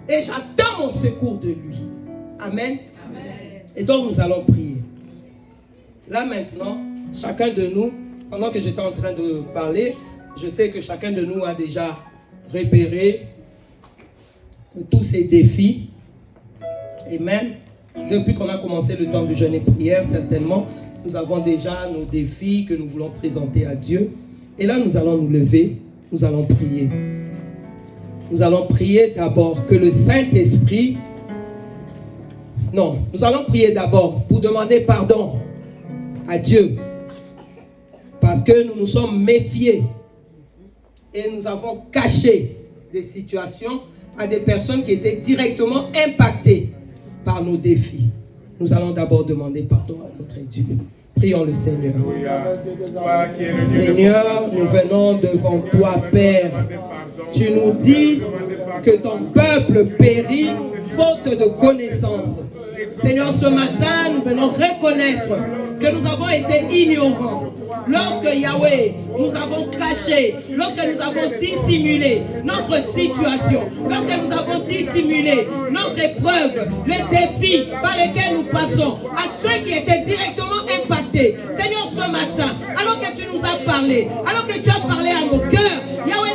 et j'attends mon secours de lui. Amen. Amen. Et donc nous allons prier. Là maintenant, chacun de nous, pendant que j'étais en train de parler, je sais que chacun de nous a déjà repéré tous ces défis. Et même, depuis qu'on a commencé le temps de jeûne et prière, certainement, nous avons déjà nos défis que nous voulons présenter à Dieu. Et là, nous allons nous lever, nous allons prier. Nous allons prier d'abord que le Saint-Esprit... Non, nous allons prier d'abord pour demander pardon à Dieu. Parce que nous nous sommes méfiés et nous avons caché des situations à des personnes qui étaient directement impactées par nos défis. Nous allons d'abord demander pardon à notre Dieu. Prions le Seigneur. Seigneur, nous venons devant toi, Père. Tu nous dis que ton peuple périt faute de connaissance. Seigneur, ce matin, nous venons reconnaître que nous avons été ignorants. Lorsque Yahweh, nous avons caché, lorsque nous avons dissimulé notre situation, lorsque nous avons dissimulé notre épreuve, les défis par lesquels nous passons, à ceux qui étaient directement impactés. Seigneur, ce matin, alors que tu nous as parlé, alors que tu as parlé à nos cœurs, Yahweh,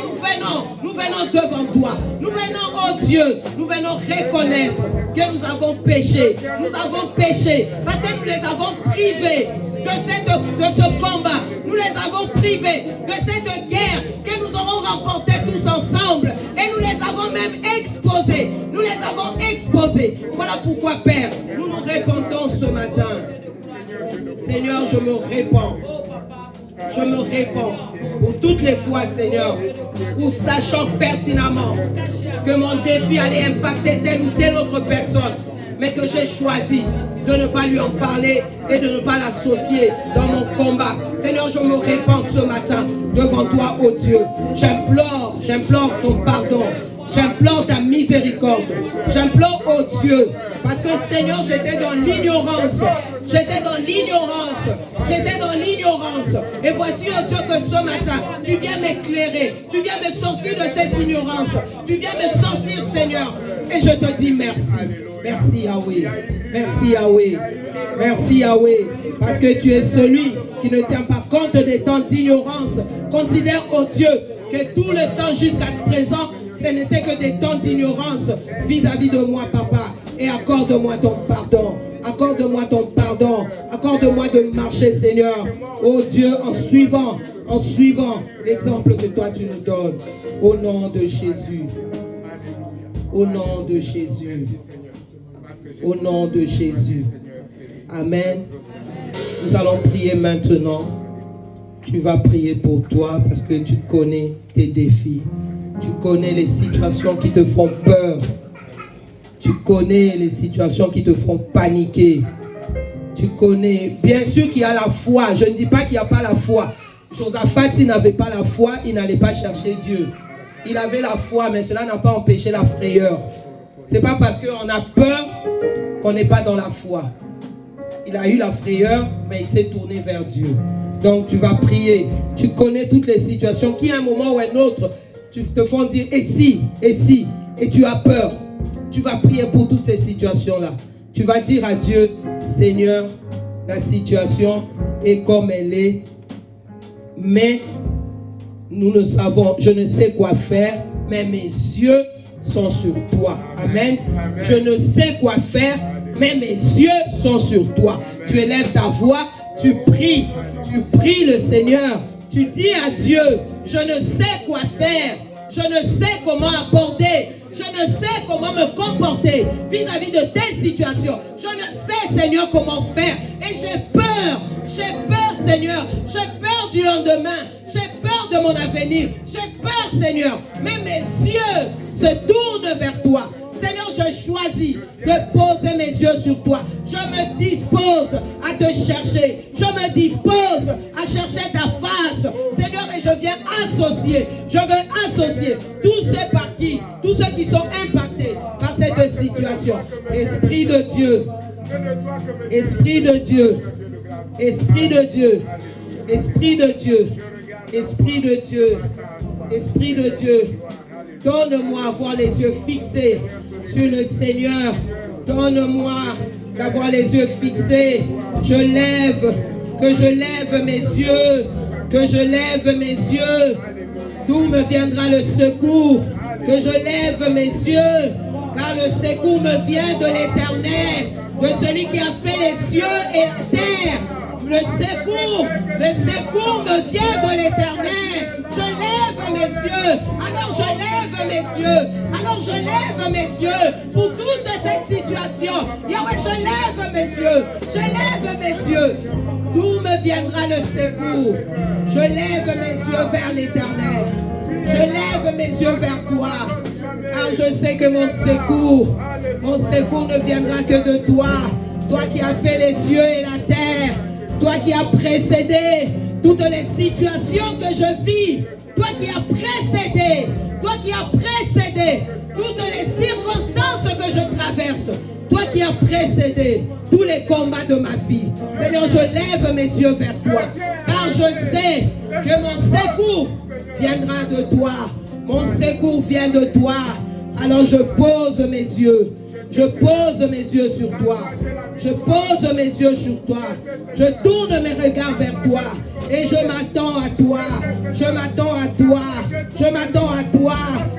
nous venons devant toi. Nous venons, oh Dieu, nous venons reconnaître que nous avons péché. Nous avons péché parce que nous les avons privés de ce combat. Nous les avons privés de cette guerre que nous aurons remportée tous ensemble. Et nous les avons même exposés. Nous les avons exposés. Voilà pourquoi, Père, nous nous répandons ce matin. Seigneur, je me répands. Je me répands pour toutes les fois, Seigneur, où sachant pertinemment que mon défi allait impacter telle ou telle autre personne, mais que j'ai choisi de ne pas lui en parler et de ne pas l'associer dans mon combat. Seigneur, je me répands ce matin devant toi, ô Dieu. J'implore ton pardon. J'implore ta miséricorde. J'implore, oh Dieu, parce que Seigneur, j'étais dans l'ignorance. J'étais dans l'ignorance. Et voici, oh Dieu, que ce matin, tu viens m'éclairer. Tu viens me sortir de cette ignorance. Tu viens me sortir, Seigneur. Et je te dis merci. Merci Yahweh. Merci Yahweh. Merci Yahweh. Parce que tu es celui qui ne tient pas compte des temps d'ignorance. Considère, oh Dieu, que tout le temps jusqu'à présent, ce n'était que des temps d'ignorance vis-à-vis de moi, Papa. Et accorde-moi ton pardon. Accorde-moi ton pardon. Accorde-moi de marcher, Seigneur. Oh Dieu, en suivant l'exemple que toi tu nous donnes. Au nom de Jésus. Au nom de Jésus. Au nom de Jésus. Amen. Nous allons prier maintenant. Tu vas prier pour toi parce que tu connais tes défis. Tu connais les situations qui te font peur. Tu connais les situations qui te font paniquer. Tu connais, bien sûr qu'il y a la foi. Je ne dis pas qu'il n'y a pas la foi. Josaphat, s'il n'avait pas la foi, il n'allait pas chercher Dieu. Il avait la foi, mais cela n'a pas empêché la frayeur. Ce n'est pas parce qu'on a peur qu'on n'est pas dans la foi. Il a eu la frayeur, mais il s'est tourné vers Dieu. Donc tu vas prier. Tu connais toutes les situations qui, à un moment ou à un autre, te font dire, et si, et tu as peur. Tu vas prier pour toutes ces situations-là. Tu vas dire à Dieu, Seigneur, la situation est comme elle est, mais je ne sais quoi faire, mais mes yeux sont sur toi. Amen. Je ne sais quoi faire, mais mes yeux sont sur toi. Tu élèves ta voix, tu pries le Seigneur. Tu dis à Dieu, je ne sais quoi faire, je ne sais comment aborder, je ne sais comment me comporter vis-à-vis de telle situation. Je ne sais, Seigneur, comment faire. Et j'ai peur, Seigneur. J'ai peur du lendemain. J'ai peur de mon avenir. J'ai peur, Seigneur. Mais mes yeux se tournent vers toi. Seigneur, je choisis de poser mes yeux sur toi. Je me dispose à te chercher. Je me dispose à chercher ta face. Seigneur, et je viens associer. Je veux associer tous ces partis, tous ceux qui sont impactés par cette situation. Esprit de Dieu. Esprit de Dieu. Esprit de Dieu. Esprit de Dieu. Esprit de Dieu. Esprit de Dieu. Donne-moi d'avoir les yeux fixés sur le Seigneur. Donne-moi d'avoir les yeux fixés. Que je lève mes yeux. Que je lève mes yeux. D'où me viendra le secours? Que je lève mes yeux. Car le secours me vient de l'Éternel, de celui qui a fait les cieux et la terre. Le secours me vient de l'Éternel. Je lève mes yeux. Alors je lève mes yeux pour toute cette situation. Yahweh, je lève mes yeux. D'où me viendra le secours? Je lève mes yeux vers l'Éternel. Je lève mes yeux vers toi. Car je sais que mon secours ne viendra que de toi. Toi qui as fait les cieux et la terre. Toi qui as précédé toutes les situations que je vis. Toi qui as précédé toutes les circonstances que je traverse. toi qui as précédé tous les combats de ma vie. Seigneur, je lève mes yeux vers toi, car je sais que mon secours viendra de toi. Mon secours vient de toi. Alors je pose mes yeux. Je pose mes yeux sur toi. Je pose mes yeux sur toi. Je tourne mes regards vers toi. Et je m'attends à toi. Je m'attends à toi. Je m'attends à toi.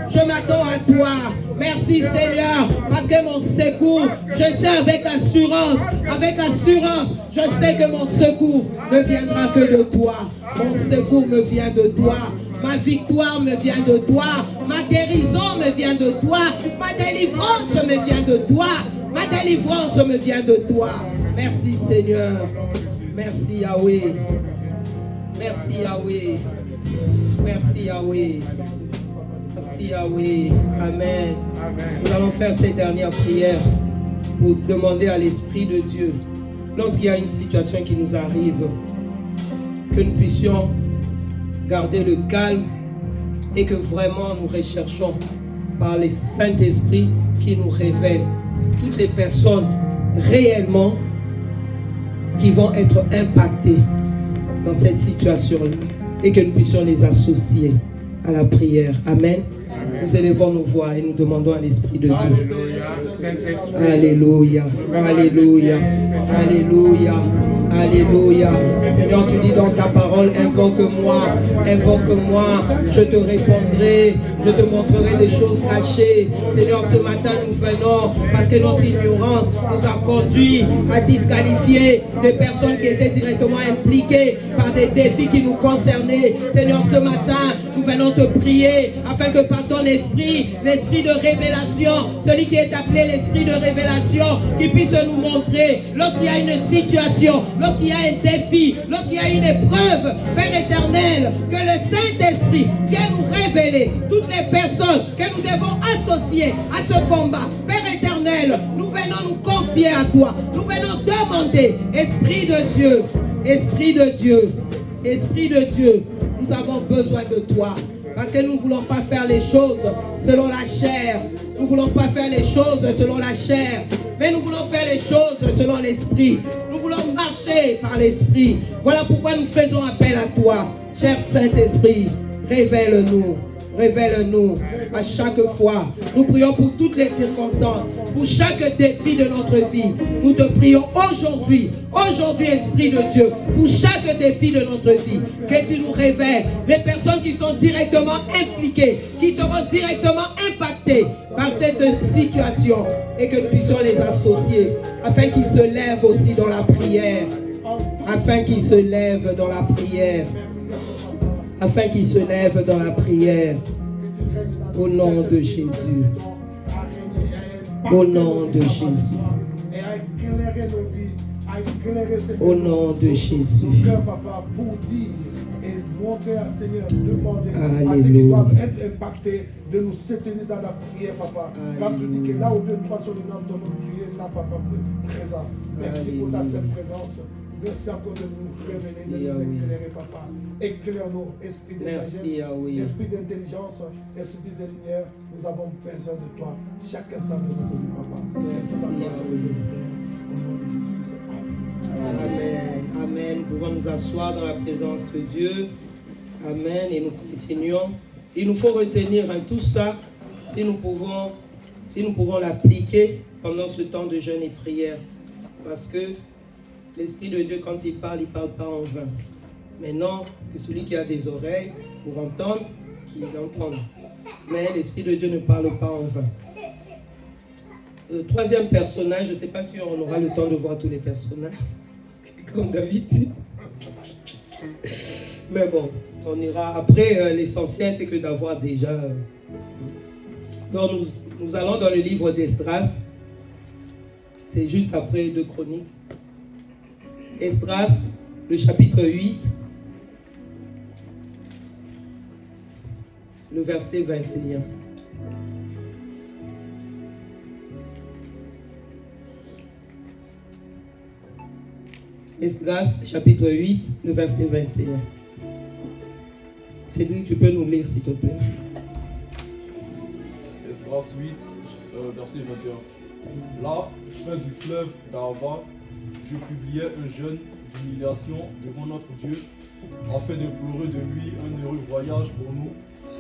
Je m'attends à toi. Merci Seigneur. Parce que mon secours, je sais avec assurance. Avec assurance, je sais que mon secours ne viendra que de toi. Mon secours me vient de toi. Ma victoire me vient de toi. Ma guérison me vient de toi. Ma délivrance me vient de toi. Ma délivrance me vient de toi. Merci Seigneur. Merci Yahweh. Merci Yahweh. Merci Yahweh. Merci Yahweh. Amen. Nous allons faire ces dernières prières pour demander à l'Esprit de Dieu, lorsqu'il y a une situation qui nous arrive, que nous puissions garder le calme et que vraiment nous recherchons par le Saint-Esprit qui nous révèle toutes les personnes réellement qui vont être impactées dans cette situation-là et que nous puissions les associer à la prière. Amen. Nous élevons nos voix et nous demandons à l'Esprit de Dieu. Alléluia. Alléluia. Alléluia. Alléluia. Seigneur, tu dis dans ta parole, invoque-moi, invoque-moi, je te répondrai, je te montrerai des choses cachées. Seigneur, ce matin nous venons parce que notre ignorance nous a conduit à disqualifier des personnes qui étaient directement impliquées par des défis qui nous concernaient. Seigneur, ce matin, nous venons te prier afin que par ton esprit, l'esprit de révélation, celui qui est appelé l'esprit de révélation, qui puisse nous montrer lorsqu'il y a une situation, lorsqu'il y a un défi, lorsqu'il y a une épreuve, Père éternel, que le Saint-Esprit vienne nous révéler toutes les personnes que nous devons associer à ce combat. Père éternel, nous venons nous confier à toi. Nous venons demander, Esprit de Dieu, Esprit de Dieu, Esprit de Dieu, nous avons besoin de toi. Parce que nous ne voulons pas faire les choses selon la chair. Nous ne voulons pas faire les choses selon la chair. Mais nous voulons faire les choses selon l'esprit. Nous voulons marcher par l'esprit. Voilà pourquoi nous faisons appel à toi. Cher Saint-Esprit, révèle-nous. Révèle-nous à chaque fois. Nous prions pour toutes les circonstances, pour chaque défi de notre vie. Nous te prions aujourd'hui, Esprit de Dieu, pour chaque défi de notre vie, que tu nous révèles les personnes qui sont directement impliquées, qui seront directement impactées par cette situation et que nous puissions les associer afin qu'ils se lèvent aussi dans la prière. Afin qu'ils se lèvent dans la prière. Afin qu'ils se lèvent dans la prière. Au nom de Jésus. Au nom de Jésus. Au nom de Jésus.
Et montrer à Seigneur, demander
Alléluia.
à ceux qui doivent être impactés de nous soutenir dans la prière, papa. Quand tu dis que là où 2, 3 sont les noms de ton nom, tu es là, papa, présent. Merci pour ta sainte présence. Merci encore de nous révéler, de nous éclairer, papa. Éclaire-nous, esprit de sagesse, esprit d'intelligence, esprit de lumière. Nous avons besoin de toi. Chacun sa besoin de nous, papa.
Amen. Amen. Nous pouvons nous asseoir dans la présence de Dieu. Amen. Et nous continuons. Il nous faut retenir tout ça si nous pouvons l'appliquer pendant ce temps de jeûne et prière. Parce que l'Esprit de Dieu, quand il parle pas en vain. Maintenant, que celui qui a des oreilles pour entendre, qu'il entende. Mais l'Esprit de Dieu ne parle pas en vain. Le troisième personnage, je ne sais pas si on aura le temps de voir tous les personnages, comme d'habitude. Mais bon, on ira. Après, l'essentiel, c'est que d'avoir déjà... Donc, nous allons dans le livre d'Esdras. C'est juste après 2 Chroniques. Esdras, le chapitre 8, le verset 21. Esdras, chapitre 8, le verset 21. Cédric, tu peux nous lire, s'il te plaît.
Esdras 8, verset 21. Là, près du fleuve d'Ahava, je publiais un jeûne d'humiliation devant notre Dieu, afin d'implorer de lui un heureux voyage pour nous,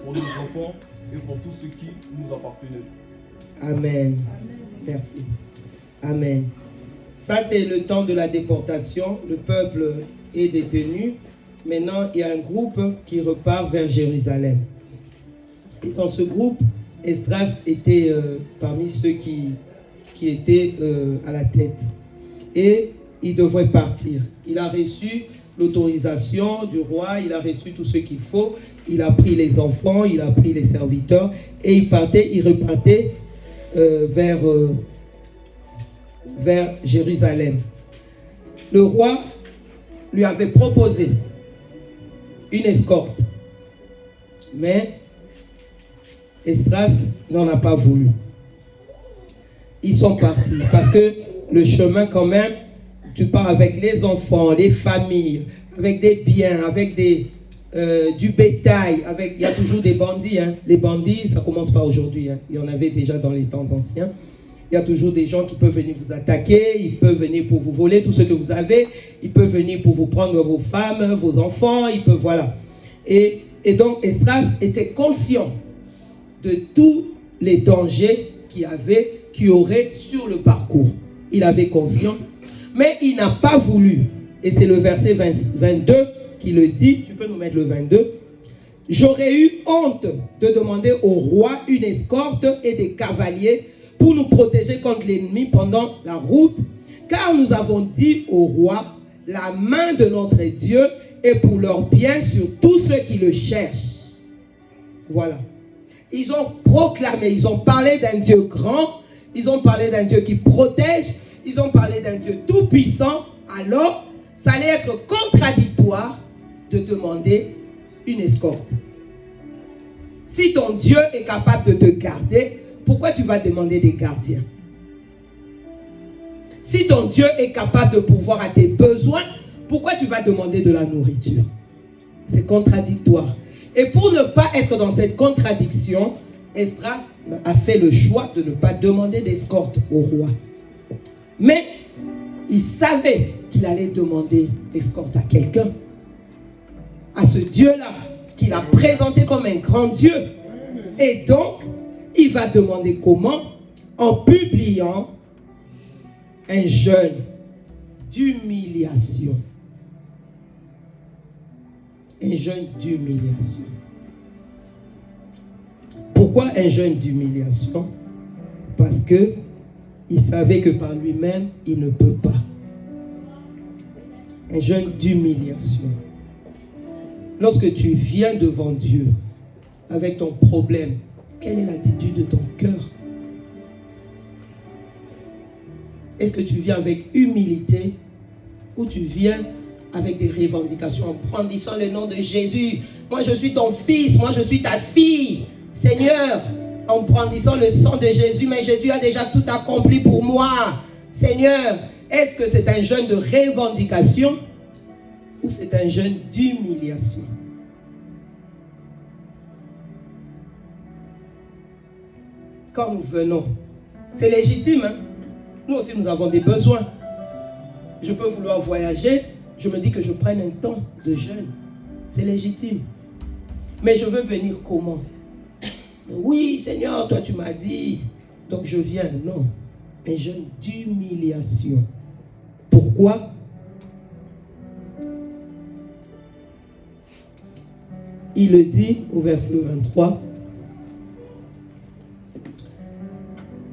pour nos enfants et pour tout ce qui nous appartenait.
Amen. Merci. Amen. Ça, c'est le temps de la déportation. Le peuple est détenu. Maintenant, il y a un groupe qui repart vers Jérusalem. Et dans ce groupe, Esdras était parmi ceux qui étaient à la tête. Et il devrait partir. Il a reçu l'autorisation du roi, il a reçu tout ce qu'il faut. Il a pris les enfants, il a pris les serviteurs. Et il repartait vers Jérusalem. Le roi lui avait proposé une escorte. Mais Esdras n'en a pas voulu. Ils sont partis parce que le chemin quand même, tu pars avec les enfants, les familles, avec des biens, avec du bétail, il y a toujours des bandits. Hein. Les bandits, ça ne commence pas aujourd'hui. Hein. Il y en avait déjà dans les temps anciens. Il y a toujours des gens qui peuvent venir vous attaquer, ils peuvent venir pour vous voler tout ce que vous avez, ils peuvent venir pour vous prendre vos femmes, vos enfants, ils peuvent, voilà. Et donc, Esdras était conscient de tous les dangers qu'il y aurait sur le parcours. Il avait conscience, mais il n'a pas voulu. Et c'est le verset 22 qui le dit, tu peux nous mettre le 22. J'aurais eu honte de demander au roi une escorte et des cavaliers pour nous protéger contre l'ennemi pendant la route, car nous avons dit au roi, la main de notre Dieu est pour leur bien sur tous ceux qui le cherchent. Voilà. Ils ont proclamé, ils ont parlé d'un Dieu grand, ils ont parlé d'un Dieu qui protège, ils ont parlé d'un Dieu tout-puissant. Alors, ça allait être contradictoire de demander une escorte. Si ton Dieu est capable de te garder, pourquoi tu vas demander des gardiens? Si ton Dieu est capable de pourvoir à tes besoins, pourquoi tu vas demander de la nourriture? C'est contradictoire. Et pour ne pas être dans cette contradiction, Esdras a fait le choix de ne pas demander d'escorte au roi. Mais il savait qu'il allait demander l'escorte à quelqu'un. À ce Dieu-là, qu'il a présenté comme un grand Dieu. Et donc, il va demander comment? En publiant un jeûne d'humiliation. Un jeûne d'humiliation. Pourquoi un jeûne d'humiliation? Parce que il savait que par lui-même, il ne peut pas. Un jeûne d'humiliation. Lorsque tu viens devant Dieu avec ton problème, quelle est l'attitude de ton cœur? Est-ce que tu viens avec humilité ou tu viens avec des revendications en brandissant le nom de Jésus? Moi je suis ton fils, moi je suis ta fille. Seigneur, en brandissant le sang de Jésus, mais Jésus a déjà tout accompli pour moi. Seigneur, est-ce que c'est un jeûne de revendication ou c'est un jeûne d'humiliation? Quand nous venons, c'est légitime, hein? Nous aussi nous avons des besoins. Je peux vouloir voyager, je me dis que je prenne un temps de jeûne. C'est légitime. Mais je veux venir comment? Oui, Seigneur, toi tu m'as dit, donc je viens. Non, un jeûne d'humiliation. Pourquoi? Il le dit au verset 23.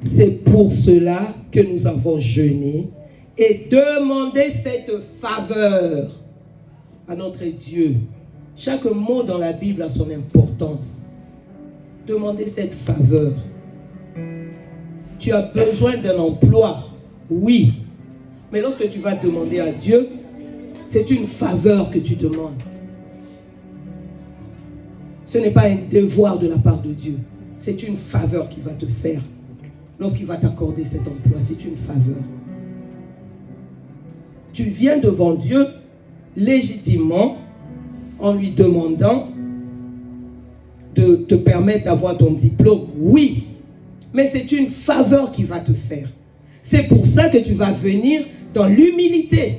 C'est pour cela que nous avons jeûné et demandé cette faveur à notre Dieu. Chaque mot dans la Bible a son importance. Demandez cette faveur. Tu as besoin d'un emploi, oui. Mais lorsque tu vas demander à Dieu, c'est une faveur que tu demandes. Ce n'est pas un devoir de la part de Dieu. C'est une faveur qu'il va te faire. Lorsqu'il va t'accorder cet emploi, c'est une faveur. Tu viens devant Dieu légitimement en lui demandant de te permettre d'avoir ton diplôme, oui. mais c'est une faveur qu'il va te faire. C'est pour ça que tu vas venir dans l'humilité.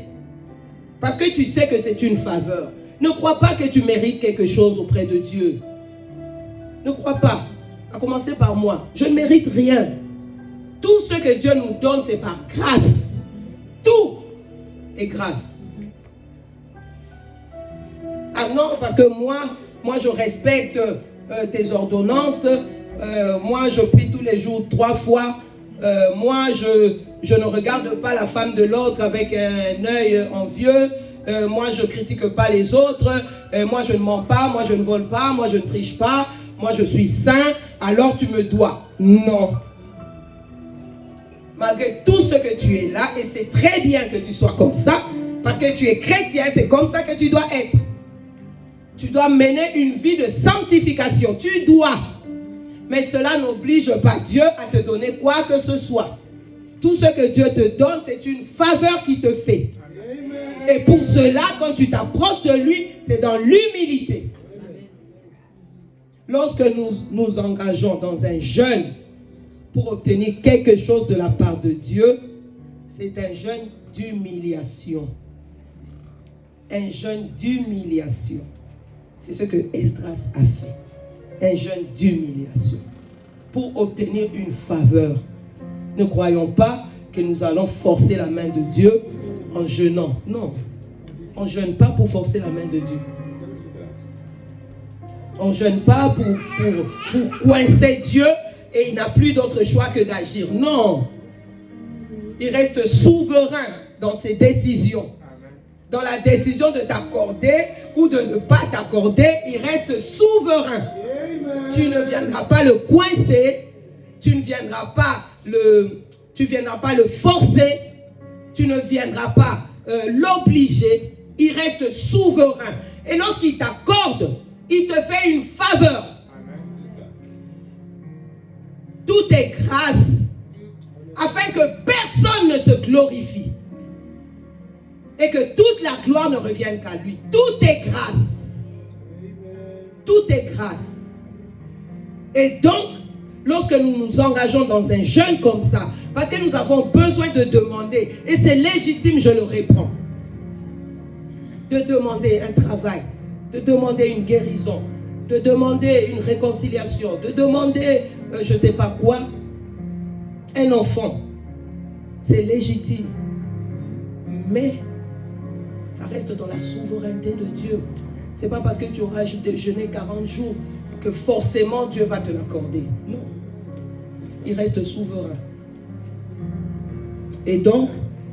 Parce que tu sais que c'est une faveur. Ne crois pas que tu mérites quelque chose auprès de Dieu. Ne crois pas. À commencer par moi. Je ne mérite rien. Tout ce que Dieu nous donne, c'est par grâce. Tout est grâce. Ah non, parce que moi je respecte tes ordonnances. Moi, je prie tous les jours 3 fois. Moi, je ne regarde pas la femme de l'autre avec un œil envieux. Moi, je ne critique pas les autres. Moi, je ne mens pas. Moi, je ne vole pas. Moi, je ne triche pas. Moi, je suis saint. Alors, tu me dois. Non. Malgré tout ce que tu es là, et c'est très bien que tu sois comme ça, parce que tu es chrétien, c'est comme ça que tu dois être. Tu dois mener une vie de sanctification. Tu dois. Mais cela n'oblige pas Dieu à te donner quoi que ce soit. Tout ce que Dieu te donne, c'est une faveur qu'il te fait. Et pour cela, quand tu t'approches de lui, c'est dans l'humilité. Lorsque nous nous engageons dans un jeûne pour obtenir quelque chose de la part de Dieu, c'est un jeûne d'humiliation. Un jeûne d'humiliation. C'est ce que Esdras a fait. Un jeûne d'humiliation. Pour obtenir une faveur. Ne croyons pas que nous allons forcer la main de Dieu en jeûnant. Non. On ne jeûne pas pour forcer la main de Dieu. On ne jeûne pas pour coincer Dieu et il n'a plus d'autre choix que d'agir. Non. Il reste souverain dans ses décisions. Dans la décision de t'accorder ou de ne pas t'accorder, il reste souverain. Tu ne viendras pas le coincer, tu ne viendras pas le forcer, tu ne viendras pas l'obliger. Il reste souverain. Et lorsqu'il t'accorde, il te fait une faveur. Tout est grâce, afin que personne ne se glorifie. Et que toute la gloire ne revienne qu'à lui. Tout est grâce. Tout est grâce. Et donc, lorsque nous nous engageons dans un jeûne comme ça, parce que nous avons besoin de demander, et c'est légitime, je le réponds, de demander un travail, de demander une guérison, de demander une réconciliation, de demander, je ne sais pas quoi, un enfant. C'est légitime. Mais ça reste dans la souveraineté de Dieu. Ce n'est pas parce que tu auras jeûné 40 jours que forcément Dieu va te l'accorder. Non. Il reste souverain. Et donc,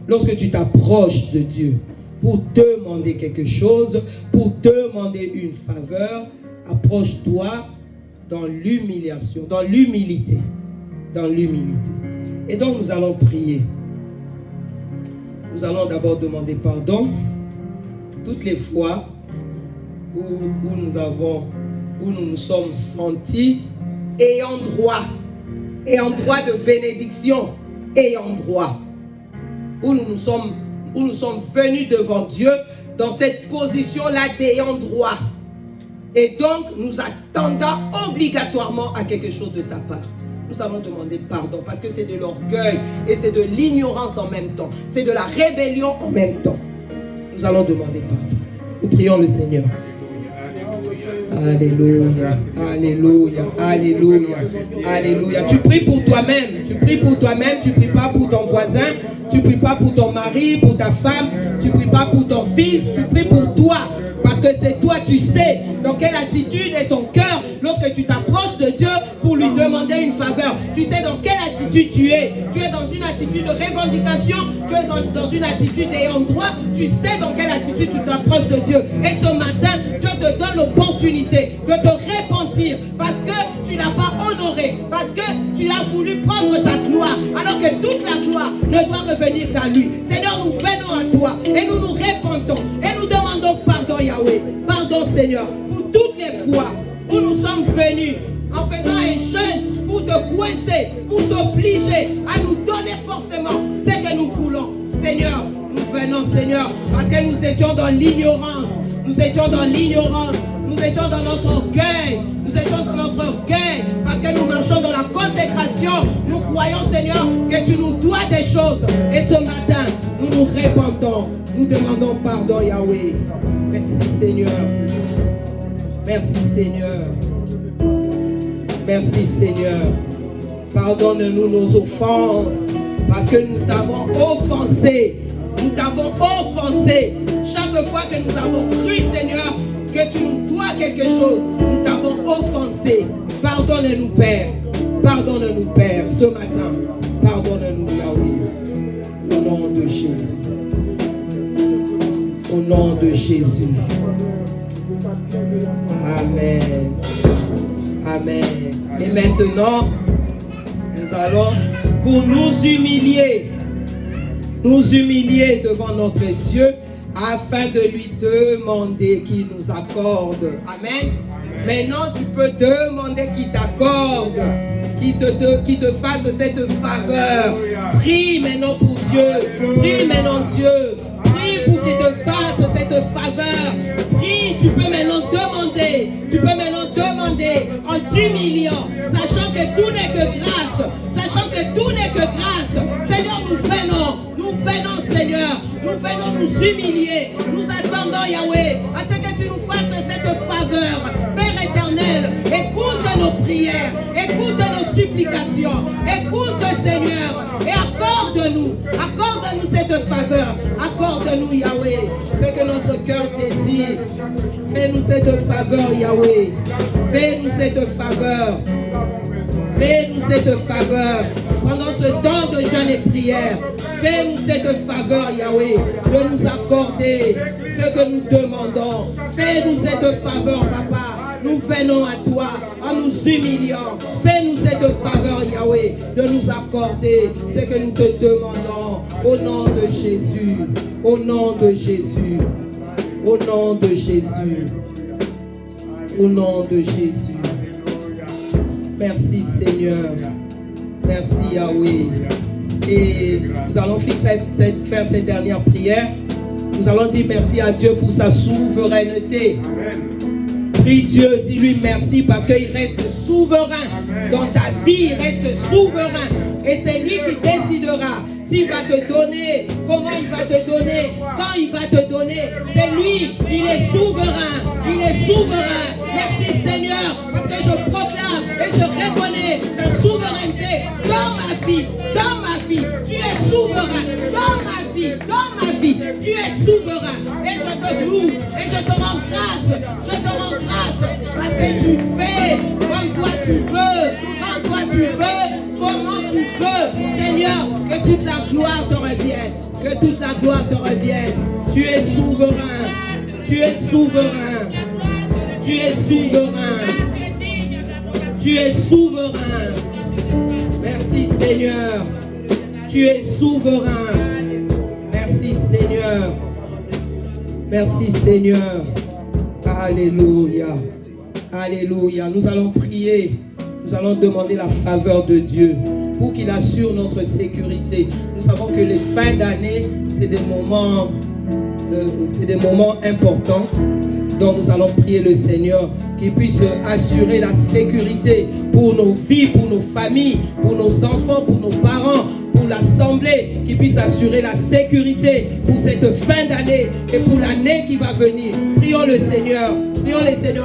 lorsque tu t'approches de Dieu pour demander quelque chose, pour demander une faveur, approche-toi dans l'humiliation, dans l'humilité. Dans l'humilité. Et donc, nous allons prier. Nous allons d'abord demander pardon. Toutes les fois où nous nous sommes sentis ayant droit de bénédiction, ayant droit, où nous sommes venus devant Dieu dans cette position-là d'ayant droit. Et donc, nous attendons obligatoirement à quelque chose de sa part. Nous allons demander pardon parce que c'est de l'orgueil et c'est de l'ignorance en même temps. C'est de la rébellion en même temps. Nous allons demander pardon. Nous prions le Seigneur. Alléluia, alléluia, alléluia, alléluia. Tu pries pour toi-même, tu pries pour toi-même, tu pries pas pour ton voisin, tu pries pas pour ton mari, pour ta femme, tu pries pas pour ton fils, tu pries pour toi. Parce que c'est toi, tu sais dans quelle attitude est ton cœur lorsque tu t'approches de Dieu pour lui demander une faveur. Tu sais dans quelle attitude tu es. Tu es dans une attitude de revendication, tu es dans une attitude d'ayant droit. Tu sais dans quelle attitude tu t'approches de Dieu. Et ce matin, Dieu te donne l'opportunité de te repentir parce que tu n'as pas honoré, parce que tu as voulu prendre sa gloire, alors que toute la gloire ne doit revenir qu'à lui. Seigneur, nous venons à toi et nous nous repentons et nous demandons pardon, Yahweh. Pardon, Seigneur, pour toutes les fois où nous sommes venus en faisant un jeûne pour te coincer, pour t'obliger à nous donner forcément ce que nous voulons. Seigneur, nous venons, Seigneur, parce que nous étions dans l'ignorance. Nous étions dans l'ignorance. Nous étions dans notre orgueil. Nous étions dans notre orgueil parce que nous marchons dans la consécration. supplication. Nous croyons, Seigneur, que tu nous dois des choses. Et ce matin, nous nous répandons. Nous demandons pardon, Yahweh. Merci, Seigneur. Merci, Seigneur. Merci, Seigneur. Pardonne-nous nos offenses. Parce que nous t'avons offensé. Nous t'avons offensé. Chaque fois que nous avons cru, Seigneur, que tu nous dois quelque chose, nous t'avons offensé. Pardonne-nous, Père. Pardonne-nous, Père, ce matin. Pardonne-nous, Yahweh. Au nom de Jésus. Au nom de Jésus. Amen. Amen. Et maintenant, nous allons, pour nous humilier devant notre Dieu, afin de lui demander qu'il nous accorde. Amen. Maintenant, tu peux demander qu'il t'accorde, qu'il te fasse cette faveur. Prie maintenant pour Dieu. Prie maintenant Dieu. Prie pour qu'il te fasse cette faveur. Prie, tu peux maintenant demander. Tu peux maintenant demander en t'humiliant, sachant que tout n'est que grâce. Sachant que tout n'est que grâce. Seigneur, nous venons, Seigneur. Nous venons nous humilier. Nous attendons, Yahweh, à ce que tu nous fasses cette faveur. Père éternel, écoute nos prières, écoute nos supplications, écoute, Seigneur, et accorde-nous cette faveur. Accorde-nous, Yahweh, ce que notre cœur désire. Fais-nous cette faveur, Yahweh. Fais-nous cette faveur. Fais-nous cette faveur pendant ce temps de jeûne et prière. Fais-nous cette faveur, Yahweh, de nous accorder ce que nous demandons. Fais-nous cette faveur, Papa. Nous venons à toi en nous humiliant. Fais-nous cette faveur, Yahweh, de nous accorder ce que nous te demandons. Au nom de Jésus. Au nom de Jésus. Au nom de Jésus. Au nom de Jésus. Merci Seigneur. Merci Yahweh. Et nous allons faire cette dernière prière. Nous allons dire merci à Dieu pour sa souveraineté. Prie Dieu, dis-lui merci parce qu'il reste souverain. Dans ta vie, il reste souverain. Et c'est lui qui décidera s'il va te donner, comment il va te donner, quand il va te donner. C'est lui, il est souverain. Il est souverain. Merci Seigneur, parce que je proclame et je reconnais ta souveraineté dans ma vie, dans ma vie. Tu es souverain dans ma vie, tu es souverain. Et je te loue et je te rends grâce. Je te rends grâce parce que tu fais comme toi tu veux, quand toi tu veux, comment tu veux. Seigneur, que toute la gloire te revienne. Que toute la gloire te revienne. Tu es souverain. Tu es souverain. Tu es souverain. Tu es souverain. Merci Seigneur. Tu es souverain. Merci Seigneur. Merci Seigneur. Alléluia. Alléluia. Nous allons prier. Nous allons demander la faveur de Dieu pour qu'il assure notre sécurité. Nous savons que les fins d'année, c'est des moments importants. Donc nous allons prier le Seigneur qu'il puisse assurer la sécurité pour nos vies, pour nos familles, pour nos enfants, pour nos parents, pour l'assemblée, qu'il puisse assurer la sécurité pour cette fin d'année et pour l'année qui va venir. Prions le Seigneur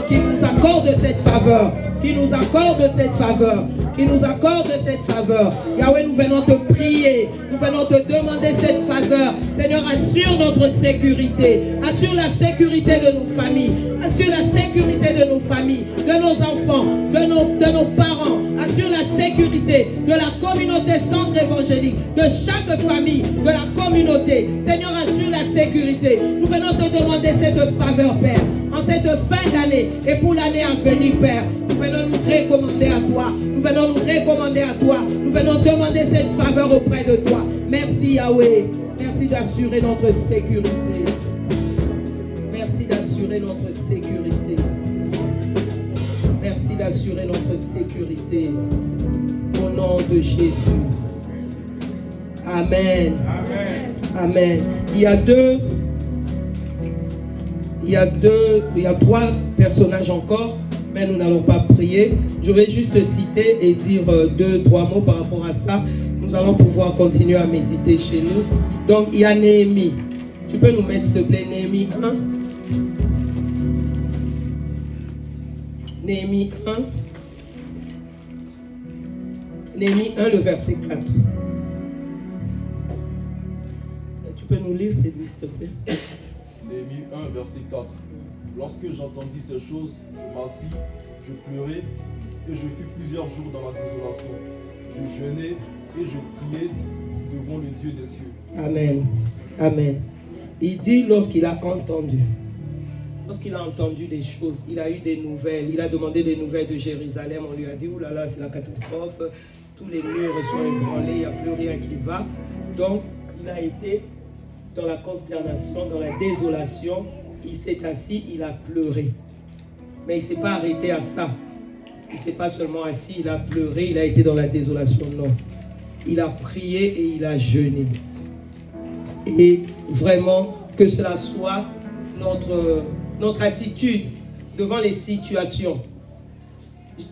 qu'il nous accorde cette faveur, qu'il nous accorde cette faveur, qu'il nous accorde cette faveur. Yahweh, nous venons te prier, nous venons te demander cette faveur. Seigneur, assure notre sécurité, assure la sécurité de nos familles, assure la sécurité de nos familles, de nos enfants, de nos parents, assure la sécurité de la communauté centre évangélique, de chaque famille, de la communauté. Seigneur, assure la sécurité. Nous venons te demander cette faveur, Père, en cette fin d'année et pour l'année à venir, Père. Nous venons nous recommander à toi. Nous venons nous recommander à toi. Nous venons demander cette faveur auprès de toi. Merci Yahweh. Merci d'assurer notre sécurité. Merci d'assurer notre sécurité. Merci d'assurer notre sécurité. Au nom de Jésus. Amen. Amen. Il y a trois personnages encore. mais nous n'allons pas prier. Je vais juste citer et dire 2-3 mots par rapport à ça. Nous allons pouvoir continuer à méditer chez nous. Donc, il y a Néhémie. Tu peux nous mettre, s'il te plaît, Néhémie 1. Néhémie 1. Néhémie 1, le verset 4. Tu peux nous lire, s'il te plaît.
Néhémie 1, verset 4. Lorsque j'entendis ces choses, je m'assis, je pleurais, et je fus plusieurs jours dans la désolation. Je jeûnais et je priais devant le Dieu des cieux.
Amen. Amen. Il dit lorsqu'il a entendu. Lorsqu'il a entendu des choses, il a eu des nouvelles, il a demandé des nouvelles de Jérusalem, on lui a dit, oulala, c'est la catastrophe, tous les murs sont ébranlés, il n'y a plus rien qui va. Donc, il a été dans la consternation, dans la désolation, il s'est assis, il a pleuré. Mais il ne s'est pas arrêté à ça. Il ne s'est pas seulement assis, il a pleuré, il a été dans la désolation, non. Il a prié et il a jeûné. Et vraiment, que cela soit notre attitude devant les situations.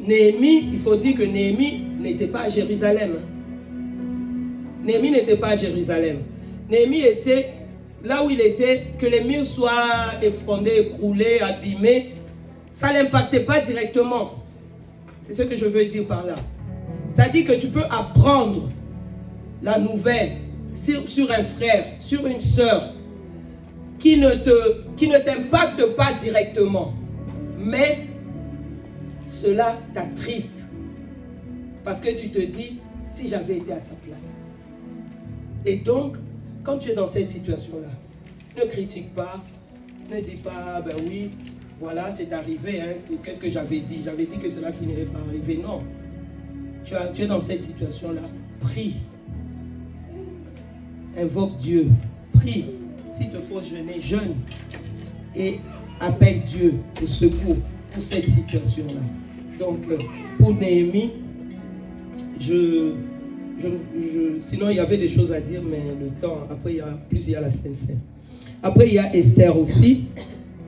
Néhémie, il faut dire que Néhémie n'était pas à Jérusalem. Néhémie n'était pas à Jérusalem. Néhémie était là où il était, que les murs soient effondrés, écroulés, abîmés. Ça ne l'impactait pas directement. C'est ce que je veux dire par là. C'est-à-dire que tu peux apprendre la nouvelle sur un frère, sur une sœur, qui ne t'impacte pas directement. Mais cela t'attriste. Parce que tu te dis, si j'avais été à sa place. Et donc, quand tu es dans cette situation-là, ne critique pas, ne dis pas, ben oui, voilà, c'est arrivé, hein, qu'est-ce que j'avais dit? J'avais dit que cela finirait par arriver. Non. Tu es dans cette situation-là, prie. Invoque Dieu, prie. S'il te faut jeûner, jeûne. Et appelle Dieu au secours pour cette situation-là. Donc, pour Néhémie, sinon il y avait des choses à dire, mais le temps, après il y a la Sainte-Seine. Après il y a Esther aussi.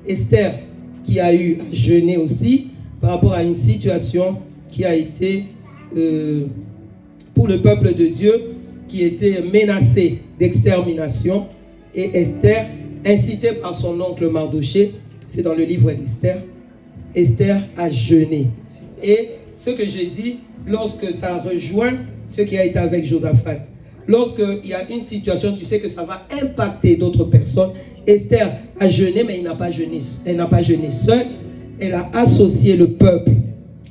Esther qui a eu à jeûner aussi par rapport à une situation qui a été pour le peuple de Dieu qui était menacé d'extermination. Et Esther, incitée par son oncle Mardoché, c'est dans le livre d'Esther, Esther a jeûné. Et ce que j'ai dit, lorsque ça rejoint ce qui a été avec Josaphat, lorsqu'il y a une situation, tu sais que ça va impacter d'autres personnes. Esther a jeûné, mais elle n'a pas jeûné seule. Elle a associé le peuple.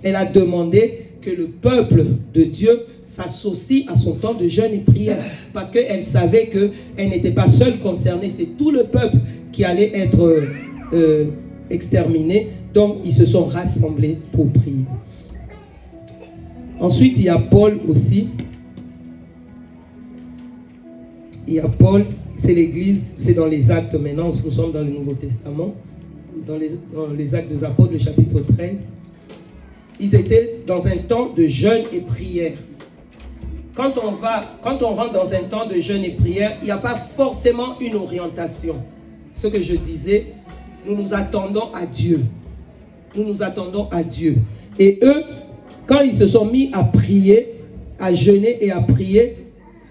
Elle a demandé que le peuple de Dieu s'associe à son temps de jeûne et prière. Parce qu'elle savait qu'elle n'était pas seule concernée. C'est tout le peuple qui allait être exterminé. Donc, ils se sont rassemblés pour prier. Ensuite, il y a Paul aussi. Il y a Paul, c'est l'église, c'est dans les actes maintenant, nous sommes dans le Nouveau Testament, dans les actes des apôtres, le chapitre 13. Ils étaient dans un temps de jeûne et prière. Quand on rentre dans un temps de jeûne et prière, il n'y a pas forcément une orientation. Ce que je disais, nous nous attendons à Dieu. Nous nous attendons à Dieu. Et eux, quand ils se sont mis à prier, à jeûner et à prier,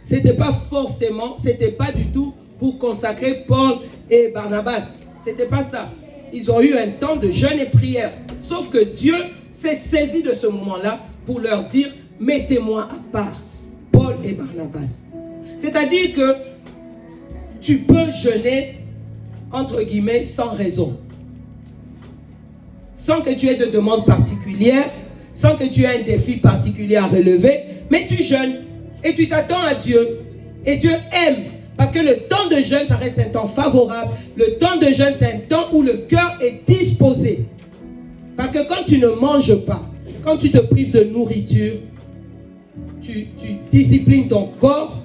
c'était pas du tout pour consacrer Paul et Barnabas. C'était pas ça. Ils ont eu un temps de jeûne et prière. Sauf que Dieu s'est saisi de ce moment-là pour leur dire, mettez-moi à part Paul et Barnabas. C'est-à-dire que tu peux jeûner, entre guillemets, sans raison. Sans que tu aies de demande particulière, sans que tu aies un défi particulier à relever, mais tu jeûnes et tu t'attends à Dieu. Et Dieu aime. Parce que le temps de jeûne, ça reste un temps favorable. Le temps de jeûne, c'est un temps où le cœur est disposé. Parce que quand tu ne manges pas, quand tu te prives de nourriture, tu disciplines ton corps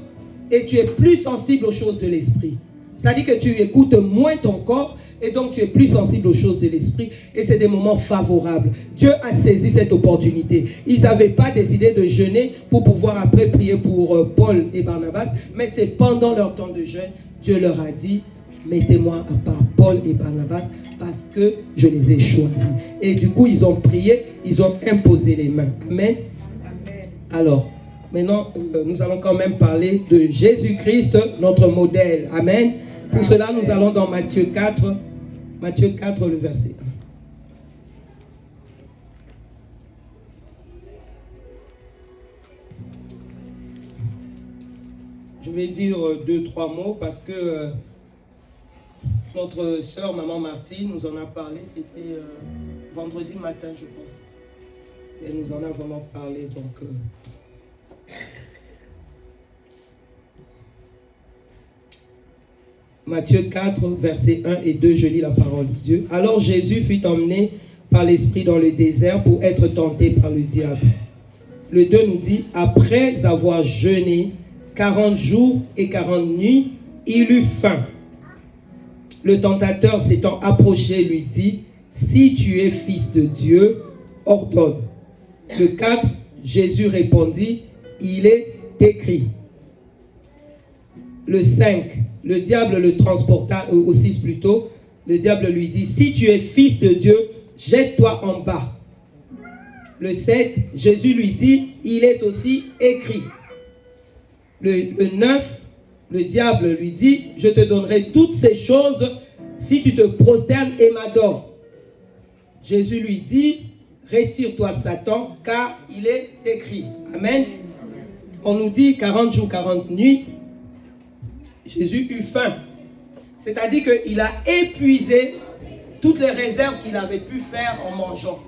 et tu es plus sensible aux choses de l'esprit. C'est-à-dire que tu écoutes moins ton corps et donc tu es plus sensible aux choses de l'esprit et c'est des moments favorables. Dieu a saisi cette opportunité. Ils n'avaient pas décidé de jeûner pour pouvoir après prier pour Paul et Barnabas, mais c'est pendant leur temps de jeûne, Dieu leur a dit, mettez-moi à part Paul et Barnabas parce que je les ai choisis. Et du coup, ils ont prié, ils ont imposé les mains. Amen. Alors, maintenant, nous allons quand même parler de Jésus-Christ, notre modèle. Amen. Pour cela, nous allons dans Matthieu 4, le verset 1. Je vais dire 2-3 mots parce que notre sœur, maman Martine, nous en a parlé. C'était vendredi matin, je pense. Elle nous en a vraiment parlé. Donc, Matthieu 4, versets 1 et 2, je lis la parole de Dieu. Alors Jésus fut emmené par l'Esprit dans le désert pour être tenté par le diable. Le 2 nous dit, après avoir jeûné 40 jours et 40 nuits, il eut faim. Le tentateur s'étant approché lui dit, si tu es fils de Dieu, ordonne. Le 4, Jésus répondit, il est écrit. Le 5, le diable le transporta, au 6 plutôt, le diable lui dit, si tu es fils de Dieu, jette-toi en bas. Le 7, Jésus lui dit, il est aussi écrit. Le 9, le diable lui dit, je te donnerai toutes ces choses si tu te prosternes et m'adores. Jésus lui dit, retire-toi Satan, car il est écrit. Amen. On nous dit 40 jours, 40 nuits. Jésus eut faim. C'est-à-dire qu'il a épuisé toutes les réserves qu'il avait pu faire en mangeant.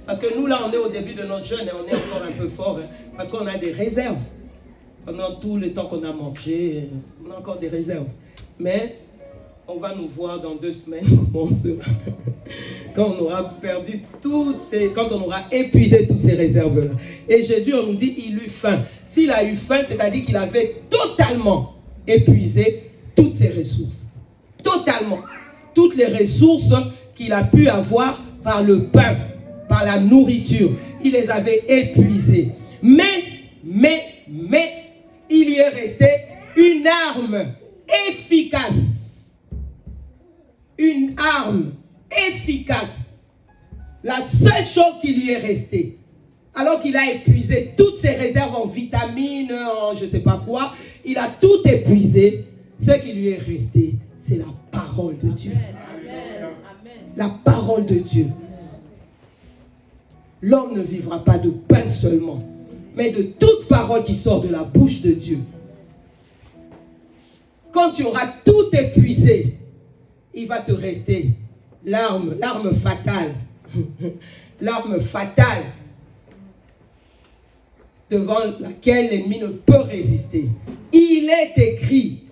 Parce que nous, là, on est au début de notre jeûne et on est encore un peu fort, parce qu'on a des réserves. Pendant tout le temps qu'on a mangé, on a encore des réserves. Mais on va nous voir dans 2 semaines comment on sera. Quand on aura perdu quand on aura épuisé toutes ces réserves-là. Et Jésus, on nous dit, il eut faim. S'il a eu faim, c'est-à-dire qu'il avait totalement épuisé toutes ses ressources. Totalement. Toutes les ressources qu'il a pu avoir par le pain, par la nourriture. Il les avait épuisées. Mais, il lui est resté une arme efficace. Une arme efficace. La seule chose qui lui est restée, alors qu'il a épuisé toutes ses réserves en vitamines, en je ne sais pas quoi, il a tout épuisé. Ce qui lui est resté, c'est la parole de Dieu. Amen. La parole de Dieu. L'homme ne vivra pas de pain seulement, mais de toute parole qui sort de la bouche de Dieu. Quand tu auras tout épuisé, il va te rester l'arme fatale. L'arme fatale devant laquelle l'ennemi ne peut résister. Il est écrit.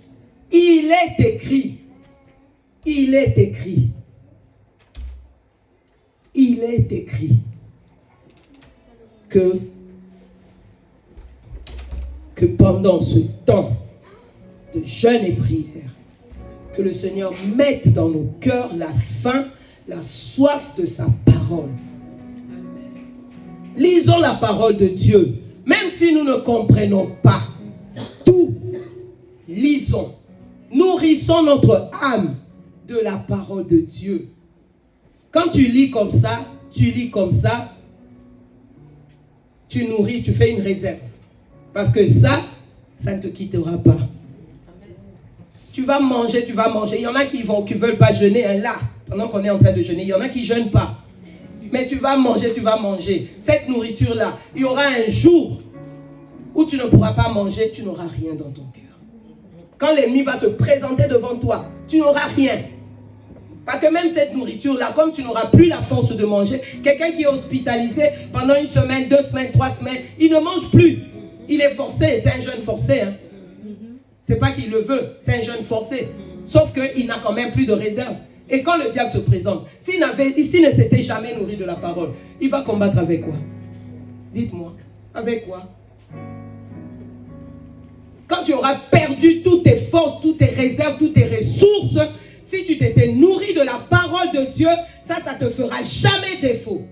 Il est écrit. Il est écrit. Il est écrit que pendant ce temps de jeûne et prière, que le Seigneur mette dans nos cœurs la faim, la soif de sa parole. Amen. Lisons la parole de Dieu, même si nous ne comprenons pas tout. Lisons, nourrissons notre âme de la parole de Dieu. Quand tu lis comme ça, tu nourris, tu fais une réserve. Parce que ça ne te quittera pas. Tu vas manger. Il y en a qui ne veulent pas jeûner, là, pendant qu'on est en train de jeûner. Il y en a qui ne jeûnent pas. Mais tu vas manger. Cette nourriture-là, il y aura un jour où tu ne pourras pas manger, tu n'auras rien dans ton cœur. Quand l'ennemi va se présenter devant toi, tu n'auras rien. Parce que même cette nourriture-là, comme tu n'auras plus la force de manger, quelqu'un qui est hospitalisé pendant 1 semaine, 2 semaines, 3 semaines, il ne mange plus. Il est forcé, c'est un jeûne forcé. Hein. C'est pas qu'il le veut, c'est un jeûne forcé. Sauf qu'il n'a quand même plus de réserve. Et quand le diable se présente, s'il ne s'était jamais nourri de la parole, il va combattre avec quoi? Dites-moi, avec quoi? Quand tu auras perdu toutes tes forces, toutes tes réserves, toutes tes ressources, si tu t'étais nourri de la parole de Dieu, ça te fera jamais défaut.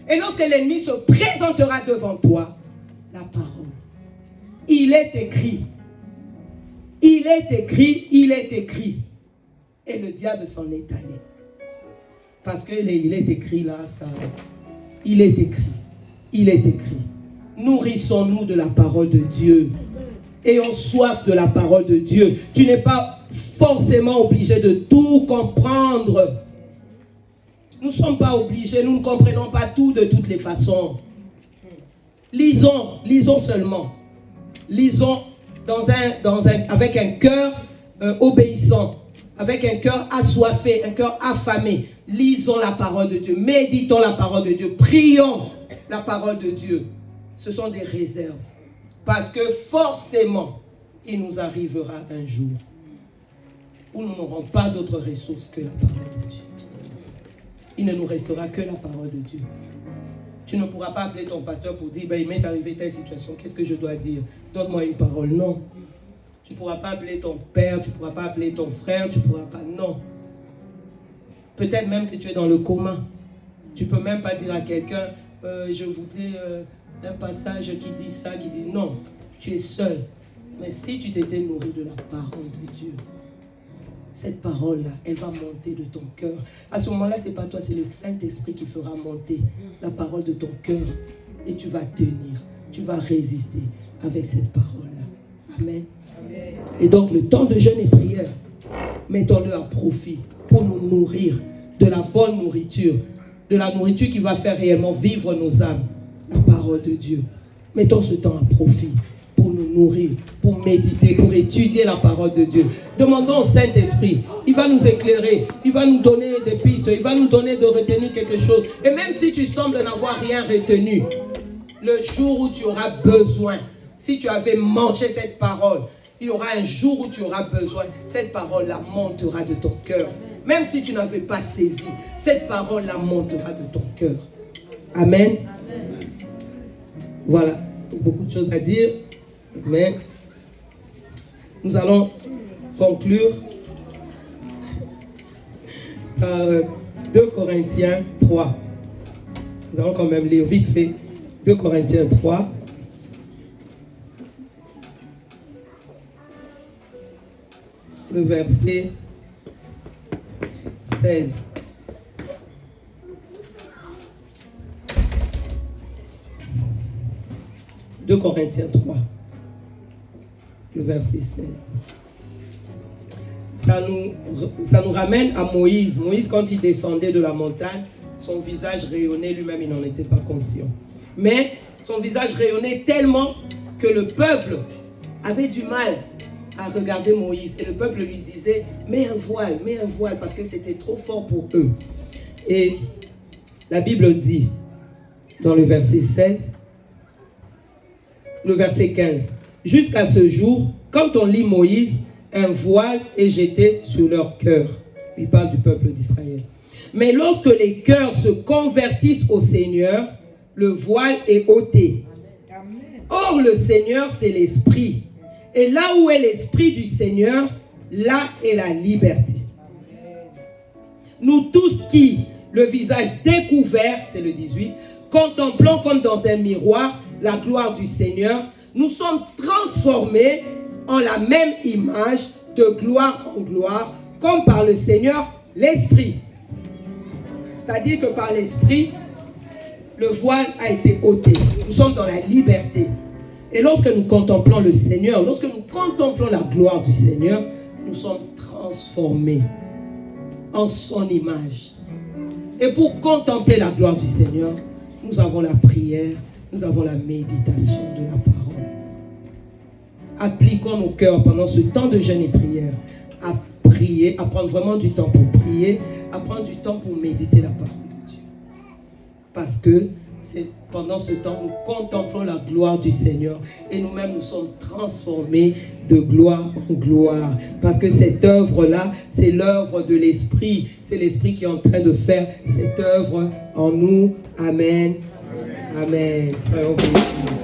Et lorsque l'ennemi se présentera devant toi, la parole. Il est écrit. Il est écrit, il est écrit. Et le diable s'en est allé. Parce qu'il est écrit là, ça. Il est écrit. Il est écrit. Nourrissons-nous de la parole de Dieu. Ayons soif de la parole de Dieu. Tu n'es pas forcément obligé de tout comprendre. Nous ne sommes pas obligés, nous ne comprenons pas tout de toutes les façons. Lisons seulement. Lisons avec un cœur obéissant, avec un cœur assoiffé, un cœur affamé. Lisons la parole de Dieu, méditons la parole de Dieu, prions la parole de Dieu. Ce sont des réserves. Parce que forcément, il nous arrivera un jour où nous n'aurons pas d'autres ressources que la parole de Dieu. Il ne nous restera que la parole de Dieu. Tu ne pourras pas appeler ton pasteur pour dire, il m'est arrivé telle situation, qu'est-ce que je dois dire? Donne-moi une parole. Non. Tu ne pourras pas appeler ton père, tu ne pourras pas appeler ton frère, tu ne pourras pas. Non. Peut-être même que tu es dans le coma. Tu ne peux même pas dire à quelqu'un, je voudrais un passage qui dit ça, qui dit non. Tu es seul. Mais si tu t'étais nourri de la parole de Dieu, cette parole-là, elle va monter de ton cœur. À ce moment-là, ce n'est pas toi, c'est le Saint-Esprit qui fera monter la parole de ton cœur. Et tu vas tenir, tu vas résister avec cette parole-là. Amen. Amen. Et donc, le temps de jeûne et prière, mettons-le à profit pour nous nourrir de la bonne nourriture, de la nourriture qui va faire réellement vivre nos âmes, la parole de Dieu. Mettons ce temps à profit pour nous nourrir, pour méditer, pour étudier la parole de Dieu. Demandons au Saint-Esprit, il va nous éclairer, il va nous donner des pistes, il va nous donner de retenir quelque chose. Et même si tu sembles n'avoir rien retenu, le jour où tu auras besoin, si tu avais mangé cette parole, il y aura un jour où tu auras besoin, cette parole-là montera de ton cœur. Même si tu n'avais pas saisi, cette parole-là montera de ton cœur. Amen. Amen. Voilà, beaucoup de choses à dire, mais nous allons conclure par 2 Corinthiens 3. Nous allons quand même lire vite fait 2 Corinthiens 3. Le verset 16. « 2 Corinthiens 3, le verset 16. Ça nous ramène à Moïse. Moïse, quand il descendait de la montagne, son visage rayonnait, lui-même il n'en était pas conscient. Mais son visage rayonnait tellement que le peuple avait du mal à regarder Moïse. Et le peuple lui disait, mets un voile, parce que c'était trop fort pour eux. Et la Bible dit, dans le verset 16, le verset 15, jusqu'à ce jour, quand on lit Moïse, un voile est jeté sur leur cœur. Il parle du peuple d'Israël. Mais lorsque les cœurs se convertissent au Seigneur, le voile est ôté. Or, le Seigneur, c'est l'Esprit. Et là où est l'Esprit du Seigneur, là est la liberté. Nous tous qui, le visage découvert, c'est le 18, contemplons comme dans un miroir la gloire du Seigneur, nous sommes transformés en la même image de gloire en gloire, comme par le Seigneur l'Esprit. C'est-à-dire que par l'Esprit, le voile a été ôté. Nous sommes dans la liberté. Et lorsque nous contemplons le Seigneur, lorsque nous contemplons la gloire du Seigneur, nous sommes transformés en son image. Et pour contempler la gloire du Seigneur, nous avons la prière, nous avons la méditation de la parole. Appliquons nos cœurs pendant ce temps de jeûne et prière à prier, à prendre vraiment du temps pour prier, à prendre du temps pour méditer la parole de Dieu. Parce que c'est pendant ce temps, nous contemplons la gloire du Seigneur et nous-mêmes nous sommes transformés de gloire en gloire. Parce que cette œuvre-là, c'est l'œuvre de l'Esprit. C'est l'Esprit qui est en train de faire cette œuvre en nous. Amen. Amen. Soyons bénis.